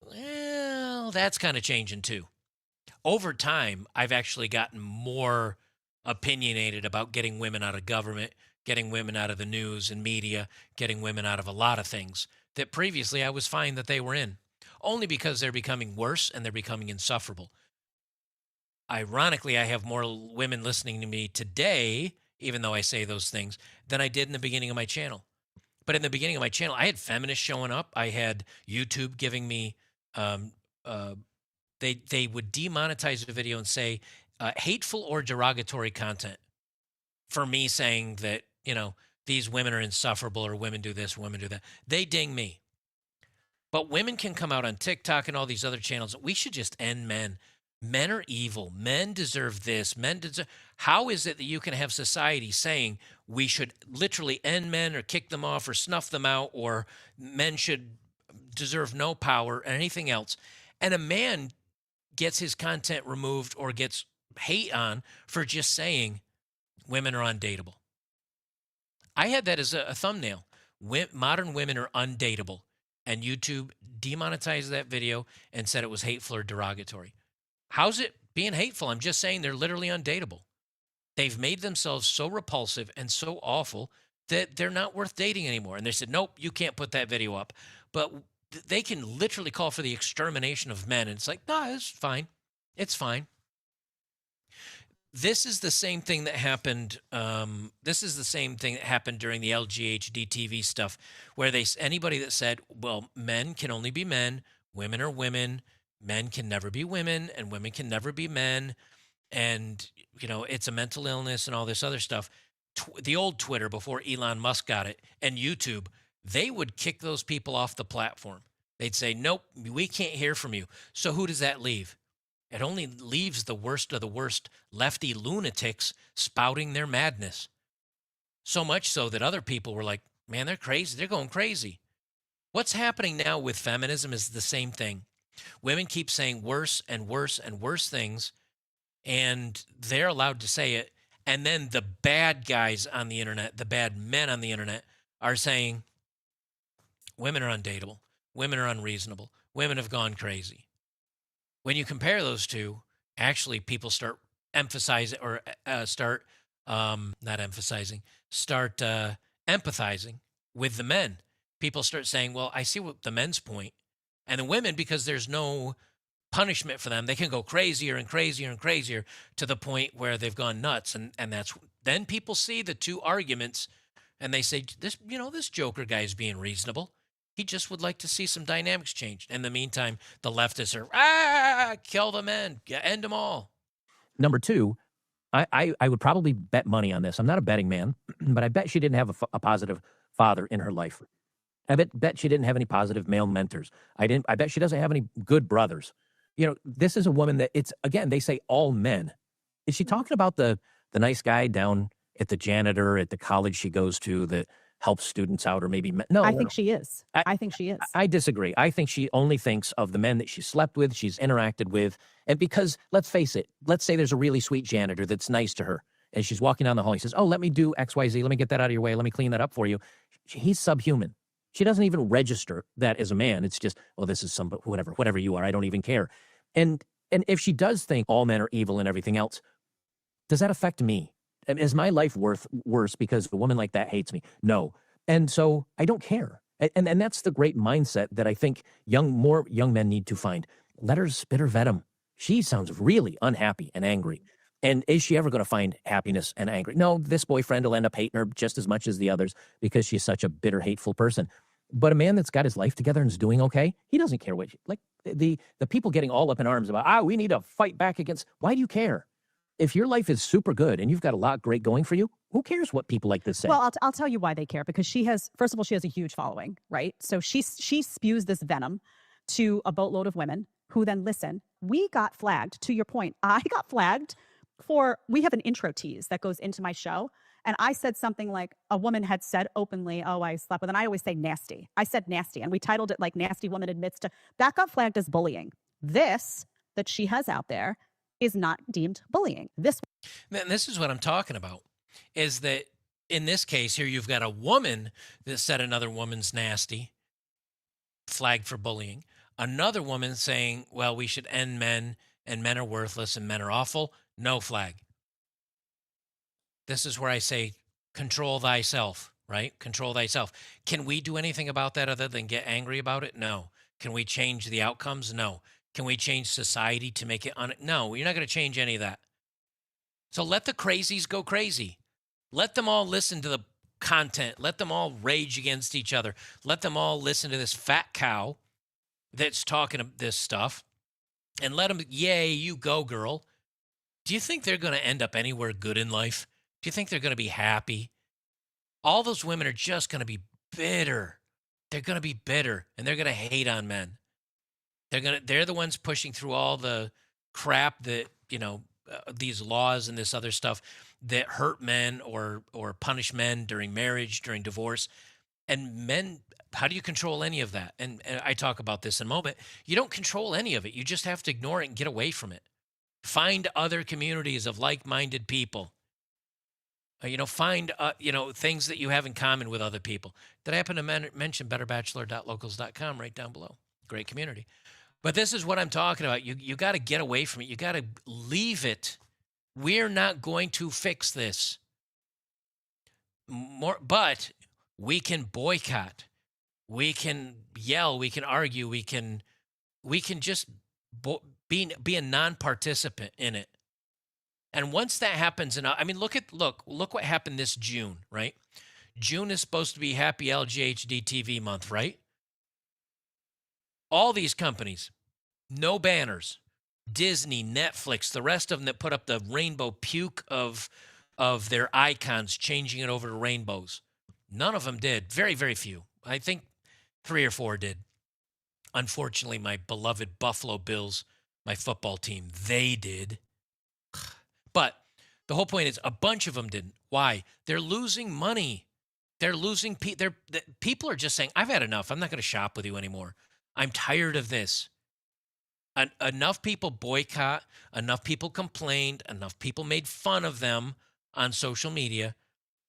A: Well, that's kind of changing too. Over time, I've actually gotten more opinionated about getting women out of government, getting women out of the news and media, getting women out of a lot of things that previously I was fine that they were in, only because they're becoming worse and they're becoming insufferable. Ironically, I have more women listening to me today, even though I say those things, than I did in the beginning of my channel. But in the beginning of my channel, I had feminists showing up. I had YouTube giving me, they would demonetize the video and say, hateful or derogatory content for me saying that, you know, these women are insufferable or women do this, women do that. They ding me. But women can come out on TikTok and all these other channels. We should just end men. Men are evil. Men deserve this. Men deserve. How is it that you can have society saying we should literally end men or kick them off or snuff them out, or men should deserve no power or anything else, and a man gets his content removed or gets hate on for just saying women are undateable? I had that as a thumbnail. Modern women are undateable. And YouTube demonetized that video and said it was hateful or derogatory. How's it being hateful? I'm just saying they're literally undateable. They've made themselves so repulsive and so awful that they're not worth dating anymore. And they said, nope, you can't put that video up. But they can literally call for the extermination of men. And it's like, no, it's fine. It's fine. This is the same thing that happened. This is the same thing that happened during the LGHD TV stuff, where anybody that said, well, men can only be men, women are women, men can never be women, and women can never be men, and it's a mental illness and all this other stuff. The old Twitter before Elon Musk got it, and YouTube, they would kick those people off the platform. They'd say, nope, we can't hear from you. So who does that leave? It only leaves the worst of the worst lefty lunatics spouting their madness. So much so that other people were like, man, they're crazy. They're going crazy. What's happening now with feminism is the same thing. Women keep saying worse and worse and worse things, and they're allowed to say it. And then the bad guys on the internet, the bad men on the internet, are saying women are undateable. Women are unreasonable. Women have gone crazy. When you compare those two, actually people start emphasizing or start empathizing with the men. People start saying, well, I see what the men's point. And the women, because there's no punishment for them, they can go crazier and crazier and crazier to the point where they've gone nuts. And that's then people see the two arguments and they say, this Joker guy is being reasonable. He just would like to see some dynamics changed. In the meantime, the leftists are, kill the men, end them all.
C: Number two, I would probably bet money on this. I'm not a betting man, but I bet she didn't have a positive father in her life. I bet she didn't have any positive male mentors. I bet she doesn't have any good brothers. This is a woman that again, they say all men. Is she talking about the nice guy down at the janitor at the college she goes to that helps students out, or maybe no?
B: I think she is. I think she is.
C: I disagree. I think she only thinks of the men that she slept with, she's interacted with, and because let's face it, let's say there's a really sweet janitor that's nice to her, and she's walking down the hall. He says, "Oh, let me do X, Y, Z. Let me get that out of your way. Let me clean that up for you." He's subhuman. She doesn't even register that as a man. It's just, well, this is somebody, whatever you are. I don't even care. And if she does think all men are evil and everything else, does that affect me? Is my life worse because a woman like that hates me? No. And so I don't care. And that's the great mindset that I think more young men need to find. Let her spit her venom. She sounds really unhappy and angry. And is she ever going to find happiness and angry? No, this boyfriend will end up hating her just as much as the others because she's such a bitter, hateful person. But a man that's got his life together and is doing okay, he doesn't care what the people getting all up in arms about, we need to fight back against. Why do you care? If your life is super good and you've got a lot great going for you, who cares what people like this say?
B: Well, I'll tell you why they care, because first of all, she has a huge following, right? So she spews this venom to a boatload of women who then listen. We got flagged, to your point. I got flagged we have an intro tease that goes into my show. And I said something like, a woman had said openly, oh, I slept with, and I always say nasty. I said nasty, and we titled it like Nasty Woman Admits to, that got flagged as bullying. This that she has out there is not deemed bullying. This
A: is what I'm talking about, is that in this case here, you've got a woman that said another woman's nasty, flagged for bullying. Another woman saying, well, we should end men, and men are worthless, and men are awful. No flag. This is where I say, control thyself, right? Control thyself. Can we do anything about that other than get angry about it? No. Can we change the outcomes? No. Can we change society to make it no, you're not going to change any of that. So let the crazies go crazy. Let them all listen to the content. Let them all rage against each other. Let them all listen to this fat cow that's talking this stuff, and let them, yay, you go, girl. Do you think they're going to end up anywhere good in life? Do you think they're going to be happy? All those women are just going to be bitter. They're going to be bitter, and they're going to hate on men. They're the ones pushing through all the crap that, these laws and this other stuff that hurt men or punish men during marriage, during divorce. And men, how do you control any of that? And I talk about this in a moment. You don't control any of it. You just have to ignore it and get away from it. Find other communities of like-minded people. Find, things that you have in common with other people. Did I happen to mention betterbachelor.locals.com right down below? Great community. But this is what I'm talking about. You got to get away from it. You got to leave it. We're not going to fix this. But we can boycott. We can yell. We can argue. We can just be a non-participant in it. And once that happens, and I mean, look what happened this June, right? June is supposed to be Happy LGHD TV month, right? All these companies, no banners, Disney, Netflix, the rest of them that put up the rainbow puke of their icons, changing it over to rainbows. None of them did. Very, very few. I think 3 or 4 did. Unfortunately, my beloved Buffalo Bills, my football team, they did. But the whole point is a bunch of them didn't. Why? They're losing money. They're losing. People are just saying, I've had enough. I'm not going to shop with you anymore. I'm tired of this. Enough people boycott. Enough people complained. Enough people made fun of them on social media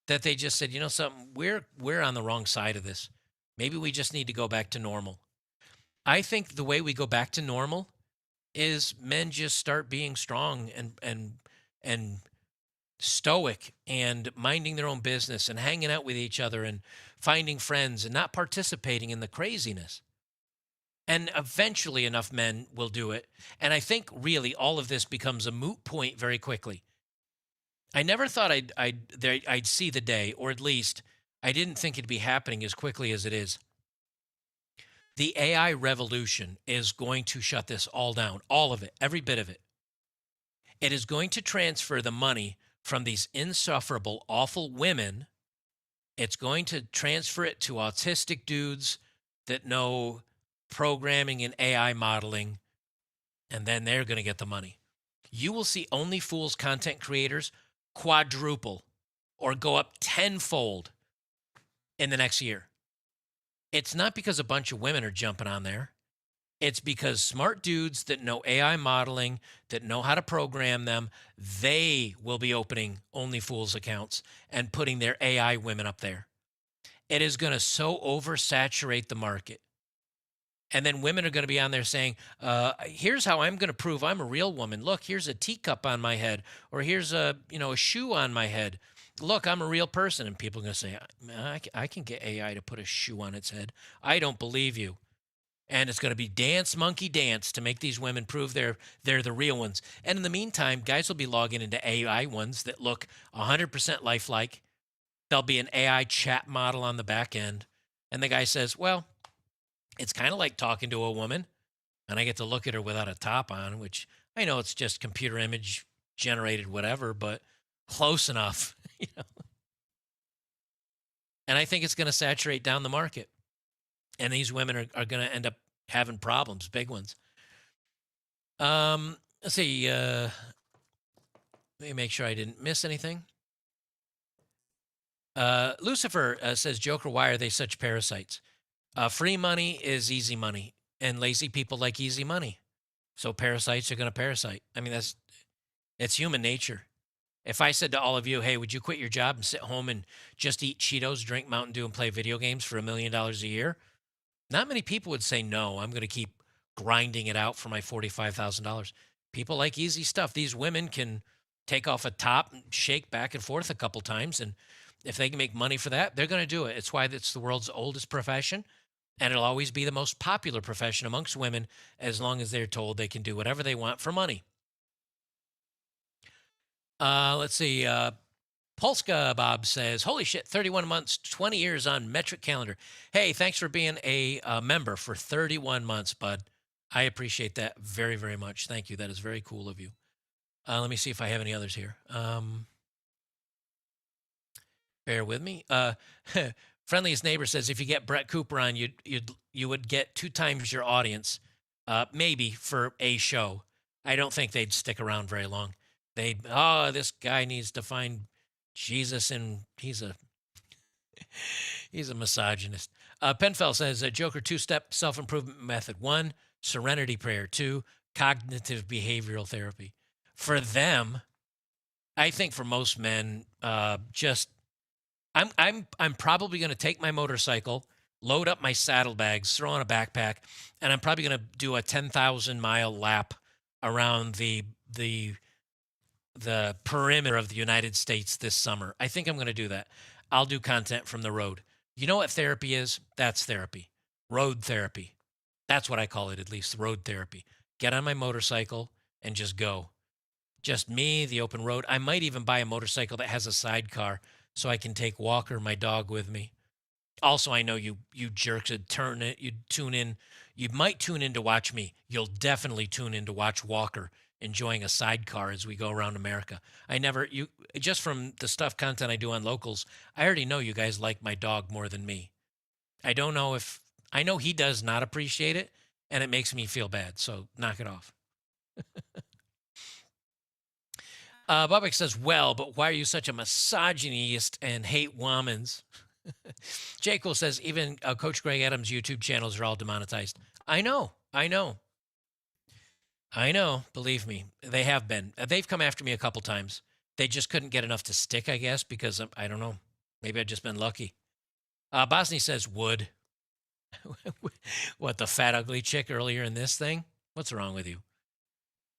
A: that they just said, something, we're on the wrong side of this. Maybe we just need to go back to normal. I think the way we go back to normal is men just start being strong and stoic and minding their own business and hanging out with each other and finding friends and not participating in the craziness. And eventually enough men will do it. And I think really all of this becomes a moot point very quickly. I never thought I'd see the day, or at least I didn't think it'd be happening as quickly as it is. The AI revolution is going to shut this all down, all of it, every bit of it. It is going to transfer the money from these insufferable, awful women. It's going to transfer it to autistic dudes that know programming and AI modeling, and then they're going to get the money. You will see Only Fools content creators quadruple or go up tenfold in the next year. It's not because a bunch of women are jumping on there. It's because smart dudes that know AI modeling, that know how to program them, they will be opening Only Fools accounts and putting their AI women up there. It is going to so oversaturate the market. And then women are going to be on there saying, here's how I'm going to prove I'm a real woman. Look, here's a teacup on my head, or here's a shoe on my head. Look, I'm a real person. And people are going to say, I can get AI to put a shoe on its head. I don't believe you. And it's going to be dance, monkey dance to make these women prove they're the real ones. And in the meantime, guys will be logging into AI ones that look 100% lifelike. There'll be an AI chat model on the back end. And the guy says, well, it's kind of like talking to a woman, and I get to look at her without a top on, which I know it's just computer image generated whatever, but close enough. And I think it's going to saturate down the market. And these women are going to end up having problems, big ones. Let's see. Let me make sure I didn't miss anything. Lucifer says, Joker, why are they such parasites? Free money is easy money, and lazy people like easy money. So parasites are going to parasite. I mean, it's human nature. If I said to all of you, hey, would you quit your job and sit home and just eat Cheetos, drink Mountain Dew, and play video games for $1 million a year? Not many people would say, no, I'm going to keep grinding it out for my $45,000. People like easy stuff. These women can take off a top and shake back and forth a couple times, and if they can make money for that, they're going to do it. It's why it's the world's oldest profession. And it'll always be the most popular profession amongst women as long as they're told they can do whatever they want for money. Let's see. Polska Bob says, holy shit, 31 months, 20 years on metric calendar. Hey, thanks for being a member for 31 months, bud. I appreciate that very, very much. Thank you. That is very cool of you. Let me see if I have any others here. Bear with me. Friendliest neighbor says, if you get Brett Cooper on, you would get 2 times your audience, maybe for a show. I don't think they'd stick around very long. This guy needs to find Jesus, and he's a misogynist. Penfell says, Joker, 2-step self-improvement method. 1, serenity prayer. 2, cognitive behavioral therapy. For them, I think for most men, I'm probably going to take my motorcycle, load up my saddlebags, throw on a backpack, and I'm probably going to do a 10,000-mile lap around the perimeter of the United States this summer. I think I'm going to do that. I'll do content from the road. You know what therapy is? That's therapy. Road therapy. That's what I call it, at least, road therapy. Get on my motorcycle and just go. Just me, the open road. I might even buy a motorcycle that has a sidecar so I can take Walker, my dog, with me. Also, I know you jerks would tune in. You might tune in to watch me. You'll definitely tune in to watch Walker enjoying a sidecar as we go around America. Just from the content I do on locals, I already know you guys like my dog more than me. I know he does not appreciate it, and it makes me feel bad. So knock it off. Bubbick says, well, but why are you such a misogynist and hate womans? J. Cool says, even Coach Greg Adams' YouTube channels are all demonetized. I know. Believe me, they have been. They've come after me a couple times. They just couldn't get enough to stick, I guess, because I don't know. Maybe I've just been lucky. Bosny says, would. What, the fat, ugly chick earlier in this thing? What's wrong with you?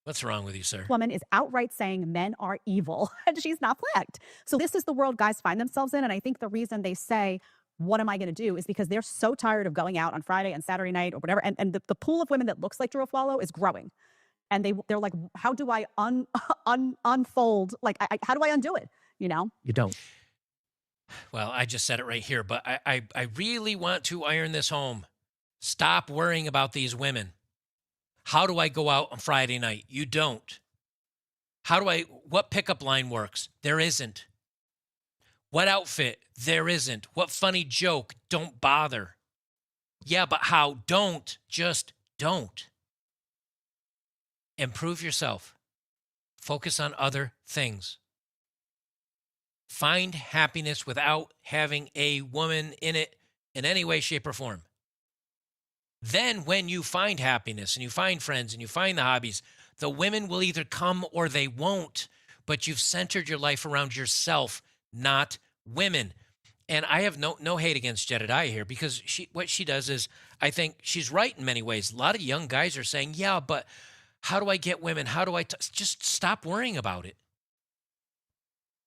A: What's wrong with you, sir?
B: Woman is outright saying men are evil and she's not blacked. So this is the world guys find themselves in. And I think the reason they say, what am I going to do, is because they're so tired of going out on Friday and Saturday night or whatever. And the pool of women that looks like Drew Aflalo is growing. And they're like, how do I unfold? Like, how do I undo it? You know?
C: You don't.
A: Well, I just said it right here, but I really want to iron this home. Stop worrying about these women. How do I go out on Friday night? You don't. What pickup line works? There isn't. What outfit? There isn't. What funny joke? Don't bother. Yeah, but how? Just don't. Improve yourself. Focus on other things. Find happiness without having a woman in it in any way, shape, or form. Then when you find happiness and you find friends and you find the hobbies, the women will either come or they won't, but you've centered your life around yourself, not women. And I have no hate against Jedidiah here, because what she does is, I think she's right in many ways. A lot of young guys are saying, yeah, but how do I get women? How do I just stop worrying about it?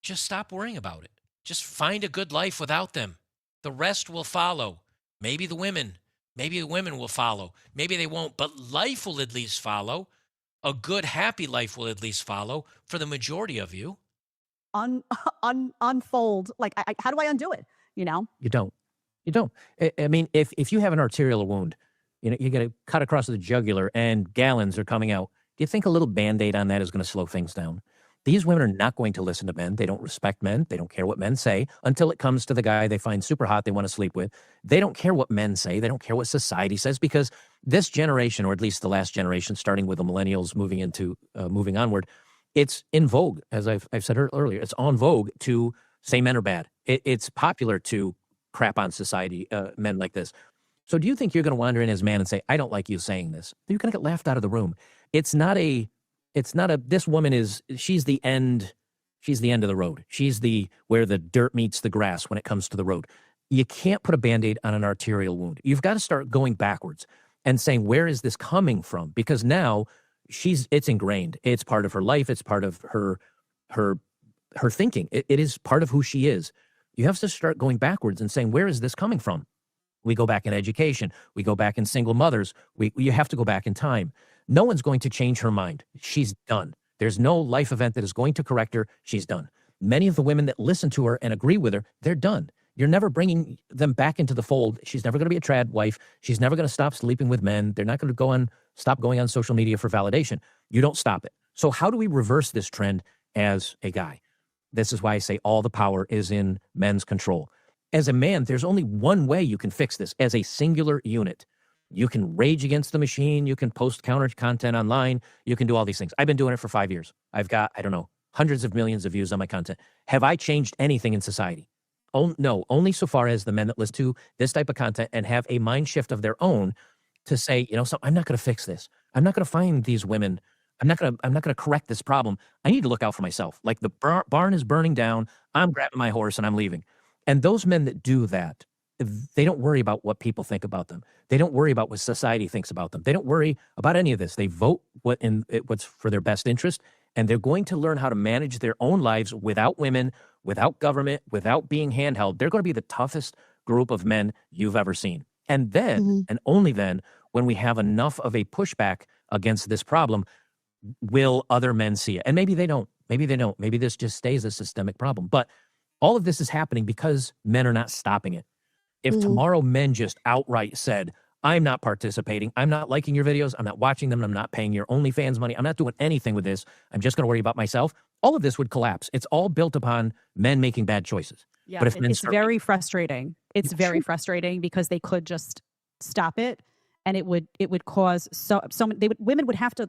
A: Just stop worrying about it. Just find a good life without them. The rest will follow. Maybe the women will follow. Maybe they won't, but life will at least follow. A good, happy life will at least follow for the majority of you.
B: Unfold. Like, how do I undo it? You know?
C: You don't. I mean, if you have an arterial wound, you know, you get a cut across the jugular and gallons are coming out. Do you think a little Band-Aid on that is going to slow things down? These women are not going to listen to men. They don't respect men. They don't care what men say until it comes to the guy they find super hot they want to sleep with. They don't care what men say. They don't care what society says, because this generation, or at least the last generation, starting with the millennials moving onward, it's in vogue, as I've said earlier. It's on vogue to say men are bad. It's popular to crap on society, men like this. So do you think you're going to wander in as a man and say, I don't like you saying this? You're going to get laughed out of the room. It's not this woman she's the end of the road. She's where the dirt meets the grass when it comes to the road. You can't put a Band-Aid on an arterial wound. You've got to start going backwards and saying, where is this coming from? Because now it's ingrained. It's part of her life. It's part of her thinking. It is part of who she is. You have to start going backwards and saying, where is this coming from? We go back in education. We go back in single mothers. You have to go back in time. No one's going to change her mind. She's done. There's no life event that is going to correct her. She's done. Many of the women that listen to her and agree with her, they're done. You're never bringing them back into the fold. She's never going to be a trad wife. She's never going to stop sleeping with men. They're not going to stop going on social media for validation. You don't stop it. So how do we reverse this trend as a guy? This is why I say all the power is in men's control. As a man, there's only one way you can fix this as a singular unit. You can rage against the machine. You can post counter content online. You can do all these things. I've been doing it for 5 years. I've got, I don't know, hundreds of millions of views on my content. Have I changed anything in society? Oh, no, only so far as the men that listen to this type of content and have a mind shift of their own to say, so I'm not going to fix this. I'm not going to find these women. I'm not going to correct this problem. I need to look out for myself. Like the barn is burning down. I'm grabbing my horse and I'm leaving. And those men that do that, they don't worry about what people think about them. They don't worry about what society thinks about them. They don't worry about any of this. They vote what's for their best interest, and they're going to learn how to manage their own lives without women, without government, without being handheld. They're going to be the toughest group of men you've ever seen. And then, and only then, when we have enough of a pushback against this problem, will other men see it. And maybe they don't. Maybe they don't. Maybe this just stays a systemic problem. But all of this is happening because men are not stopping it. If tomorrow men just outright said, I'm not participating, I'm not liking your videos, I'm not watching them, I'm not paying your OnlyFans money, I'm not doing anything with this, I'm just going to worry about myself, all of this would collapse. It's all built upon men making bad choices.
B: Yeah,
C: But if men
B: it's
C: start
B: very frustrating. It's
C: Yeah,
B: very
C: sure.
B: frustrating because they could just stop it, and it would cause women would have to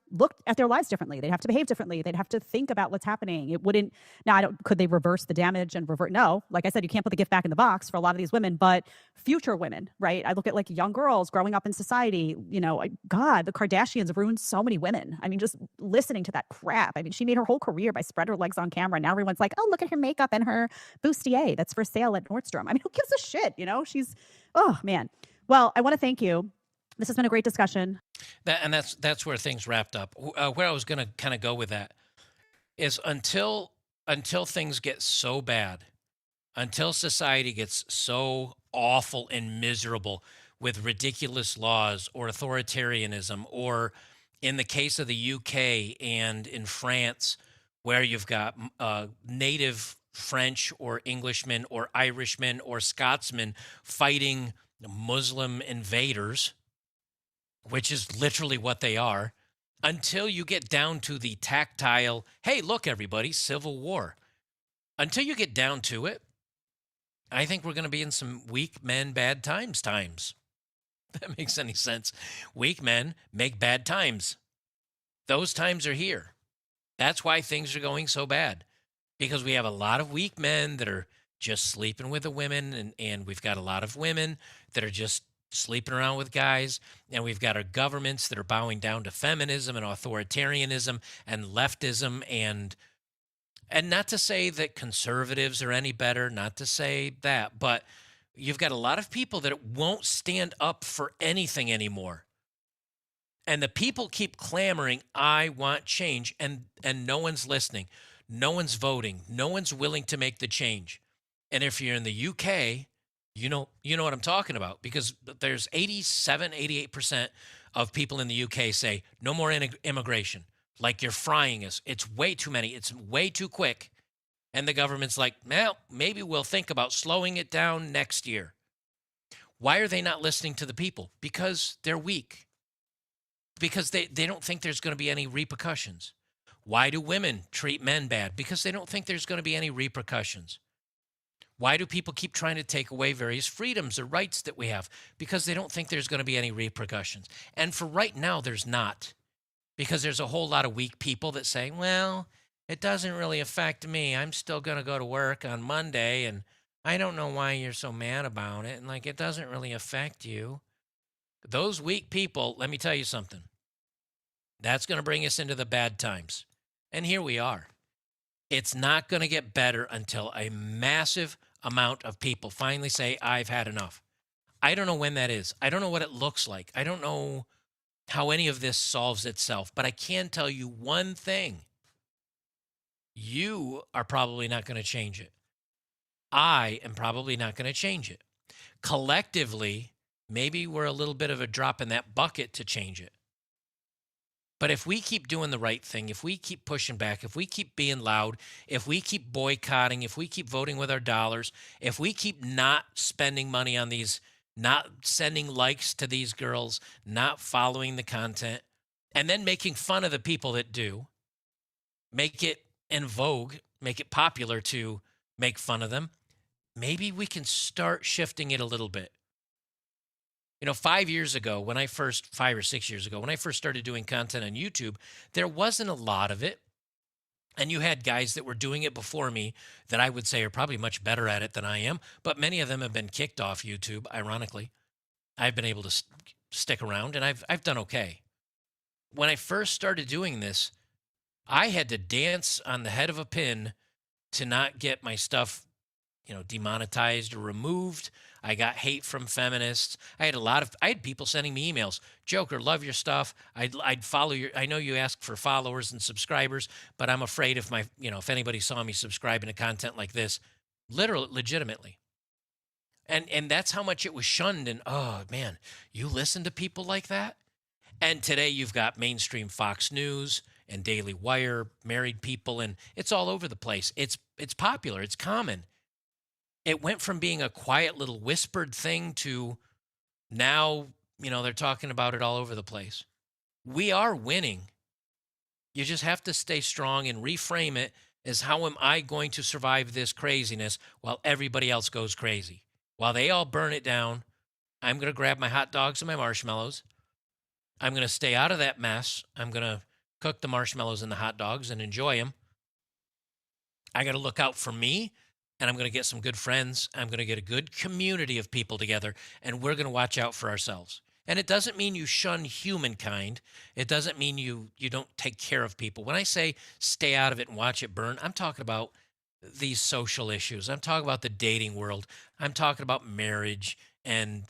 B: look at their lives differently. They'd have to behave differently. They'd have to think about what's happening. It wouldn't now. Could they reverse the damage and revert? No, like I said, you can't put the gift back in the box for a lot of these women. But future women, right? I look at like young girls growing up in society. God, the Kardashians have ruined so many women. I mean, just listening to that crap. I mean, she made her whole career by spread her legs on camera. Now everyone's like, oh, look at her makeup and her bustier that's for sale at Nordstrom. I mean, who gives a shit? She's, oh man. Well, I want to thank you. This has been a great discussion.
A: That's where things wrapped up. Where I was going to kind of go with that is until things get so bad, until society gets so awful and miserable with ridiculous laws or authoritarianism, or in the case of the UK and in France, where you've got native French or Englishmen or Irishmen or Scotsmen fighting Muslim invaders, which is literally what they are, until you get down to the tactile, hey, look, everybody, civil war. Until you get down to it, I think we're going to be in some weak men, bad times. If that makes any sense. Weak men make bad times. Those times are here. That's why things are going so bad, because we have a lot of weak men that are just sleeping with the women, and we've got a lot of women that are just sleeping around with guys, and we've got our governments that are bowing down to feminism and authoritarianism and leftism, and not to say that conservatives are any better, not to say that, but you've got a lot of people that won't stand up for anything anymore. And the people keep clamoring, I want change, and no one's listening. No one's voting. No one's willing to make the change. And if you're in the UK, you know what I'm talking about, because there's 87, 88% of people in the UK say no more immigration. Like, you're frying us. It's way too many. It's way too quick. And the government's like, well, maybe we'll think about slowing it down next year. Why are they not listening to the people? Because they're weak. Because they don't think there's going to be any repercussions. Why do women treat men bad? Because they don't think there's going to be any repercussions. Why do people keep trying to take away various freedoms or rights that we have? Because they don't think there's going to be any repercussions. And for right now, there's not. Because there's a whole lot of weak people that say, well, it doesn't really affect me. I'm still going to go to work on Monday, and I don't know why you're so mad about it. And like, it doesn't really affect you. Those weak people, let me tell you something. That's going to bring us into the bad times. And here we are. It's not going to get better until a massive amount of people finally say, I've had enough. I don't know when that is. I don't know what it looks like. I don't know how any of this solves itself. But I can tell you one thing. You are probably not going to change it. I am probably not going to change it. Collectively, maybe we're a little bit of a drop in that bucket to change it. But if we keep doing the right thing, if we keep pushing back, if we keep being loud, if we keep boycotting, if we keep voting with our dollars, if we keep not spending money on these, not sending likes to these girls, not following the content, and then making fun of the people that do, make it in vogue, make it popular to make fun of them, maybe we can start shifting it a little bit. 5 years ago, 5 or 6 years ago, when I first started doing content on YouTube, there wasn't a lot of it. And you had guys that were doing it before me that I would say are probably much better at it than I am. But many of them have been kicked off YouTube, ironically. I've been able to stick around, and I've done okay. When I first started doing this, I had to dance on the head of a pin to not get my stuff, demonetized or removed. I got hate from feminists. I had people sending me emails. Joker, love your stuff. I'd follow I know you ask for followers and subscribers, but I'm afraid if anybody saw me subscribing to content like this, literally, legitimately. And that's how much it was shunned. And oh man, you listen to people like that? And today you've got mainstream Fox News and Daily Wire, married people, and it's all over the place. It's popular. It's common. It went from being a quiet little whispered thing to now, they're talking about it all over the place. We are winning. You just have to stay strong and reframe it as, how am I going to survive this craziness while everybody else goes crazy? While they all burn it down, I'm going to grab my hot dogs and my marshmallows. I'm going to stay out of that mess. I'm going to cook the marshmallows and the hot dogs and enjoy them. I got to look out for me, and I'm going to get some good friends. I'm going to get a good community of people together, and we're going to watch out for ourselves. And it doesn't mean you shun humankind. It doesn't mean you don't take care of people. When I say stay out of it and watch it burn, I'm talking about these social issues. I'm talking about the dating world. I'm talking about marriage and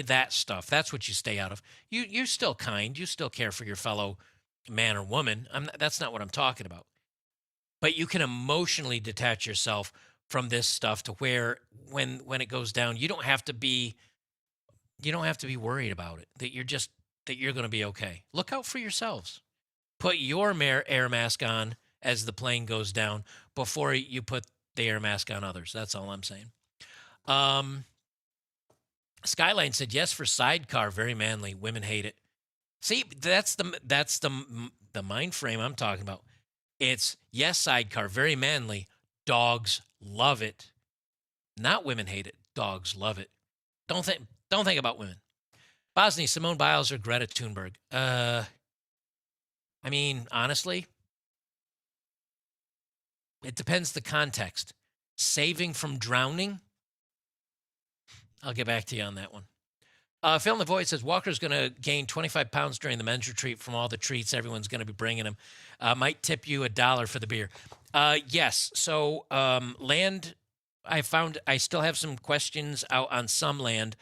A: that stuff. That's what you stay out of. You're still kind. You still care for your fellow man or woman. That's not what I'm talking about. But you can emotionally detach yourself from this stuff to where when it goes down, you don't have to be worried about it. That you're going to be okay. Look out for yourselves. Put your air mask on as the plane goes down before you put the air mask on others. That's all I'm saying. Skyline said yes for sidecar, very manly. Women hate it. See, that's the mind frame I'm talking about. It's yes, sidecar, very manly. Dogs love it. Not women hate it. Dogs love it. Don't think about women. Bosnia, Simone Biles or Greta Thunberg? Honestly, it depends the context. Saving from drowning? I'll get back to you on that one. Phil in the Void says, Walker's going to gain 25 pounds during the men's retreat from all the treats everyone's going to be bringing him. Might tip you $1 for the beer. Yes. So land, I still have some questions out on some land.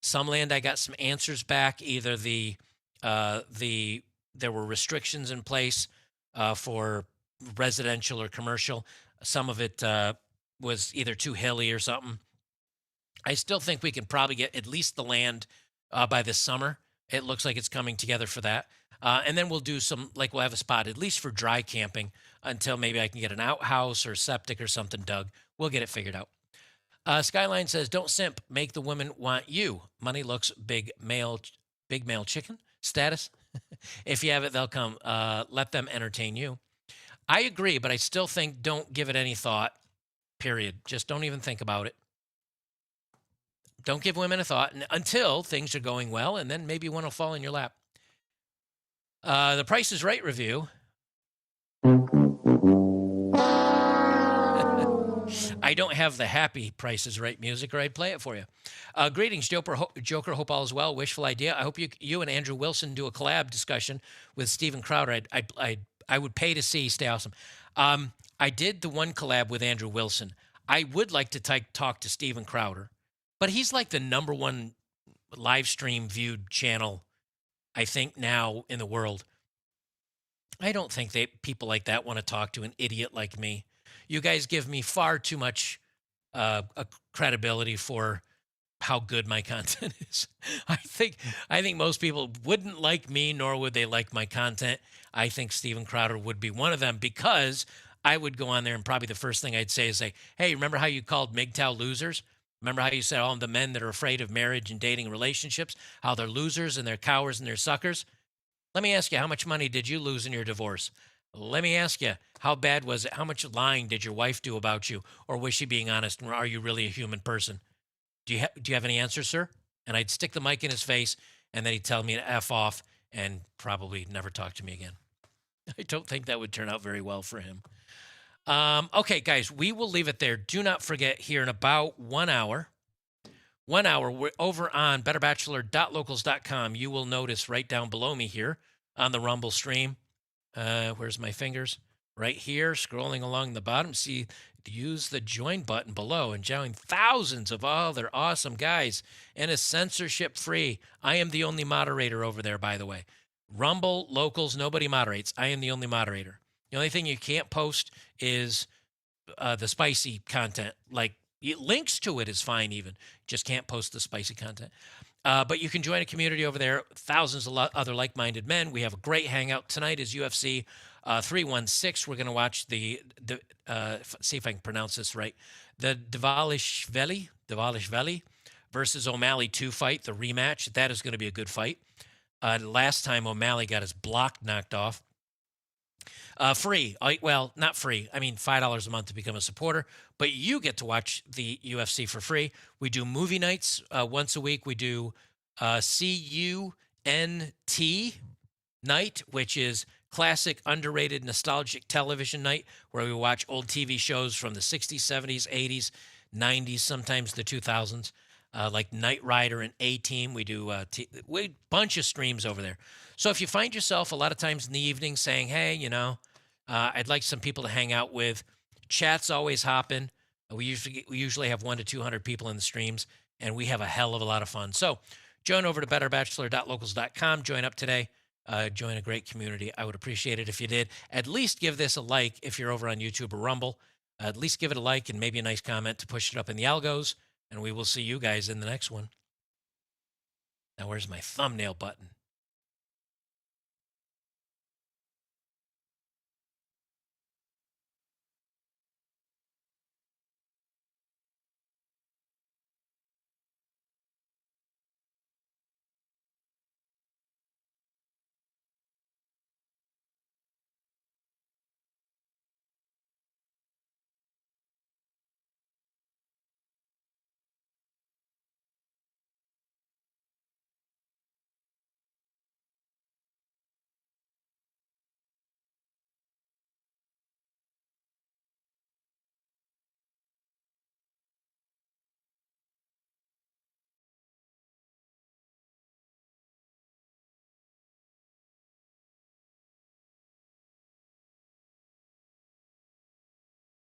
A: Some land I got some answers back. Either there were restrictions in place for residential or commercial. Some of it was either too hilly or something. I still think we can probably get at least the land by this summer. It looks like it's coming together for that. And then we'll do we'll have a spot at least for dry camping until maybe I can get an outhouse or septic or something dug. We'll get it figured out. Skyline says, don't simp, make the women want you. Money looks big male chicken status. If you have it, they'll come. Let them entertain you. I agree, but I still think don't give it any thought, period. Just don't even think about it. Don't give women a thought until things are going well, and then maybe one will fall in your lap. The Price is Right review. I don't have the happy Price is Right music, or I'd play it for you. Greetings, Joker. Hope all is well. Wishful idea. I hope you and Andrew Wilson do a collab discussion with Steven Crowder. I would pay to see. Stay awesome. I did the one collab with Andrew Wilson. I would like to talk to Steven Crowder, but he's like the #1 live stream viewed channel, I think, now in the world. I don't think people like that want to talk to an idiot like me. You guys give me far too much credibility for how good my content is. I think most people wouldn't like me, nor would they like my content. I think Steven Crowder would be one of them, because I would go on there and probably the first thing I'd say is hey, remember how you called MGTOW losers? Remember how you said all the men that are afraid of marriage and dating relationships, how they're losers and they're cowards and they're suckers? Let me ask you, how much money did you lose in your divorce? Let me ask you, how bad was it? How much lying did your wife do about you? Or was she being honest? Or are you really a human person? Do you have any answers, sir? and I'd stick the mic in his face, and then he'd tell me to F off and probably never talk to me again. I don't think that would turn out very well for him. Okay, guys, we will leave it there. Do not forget, here in about 1 hour, we're over on betterbachelor.locals.com. You will notice right down below me here on the Rumble stream. Where's my fingers? Right here, scrolling along the bottom. See, use the join button below and join thousands of other awesome guys. And it's censorship free. I am the only moderator over there, by the way. Rumble, Locals, nobody moderates. I am the only moderator. The only thing you can't post is the spicy content. Like, links to it is fine even. Just can't post the spicy content. But you can join a community over there. Thousands of other like-minded men. We have a great hangout. Tonight is UFC 316. We're going to watch the see if I can pronounce this right. The Dvalishvili versus O'Malley 2 fight, the rematch. That is going to be a good fight. Last time O'Malley got his block knocked off. Free. Well, not free. I mean, $5 a month to become a supporter, but you get to watch the UFC for free. We do movie nights once a week. We do CUNT night, which is classic, underrated, nostalgic television night, where we watch old TV shows from the 60s, 70s, 80s, 90s, sometimes the 2000s, like Knight Rider and A-Team. We do a bunch of streams over there. So if you find yourself a lot of times in the evening saying, hey, you know, I'd like some people to hang out with, chat's always hopping. We usually have 100 to 200 people in the streams, and we have a hell of a lot of fun. So join over to betterbachelor.locals.com. Join up today. Join a great community. I would appreciate it if you did. At least give this a like if you're over on YouTube or Rumble. At least give it a like and maybe a nice comment to push it up in the algos. And we will see you guys in the next one. Now, where's my thumbnail button?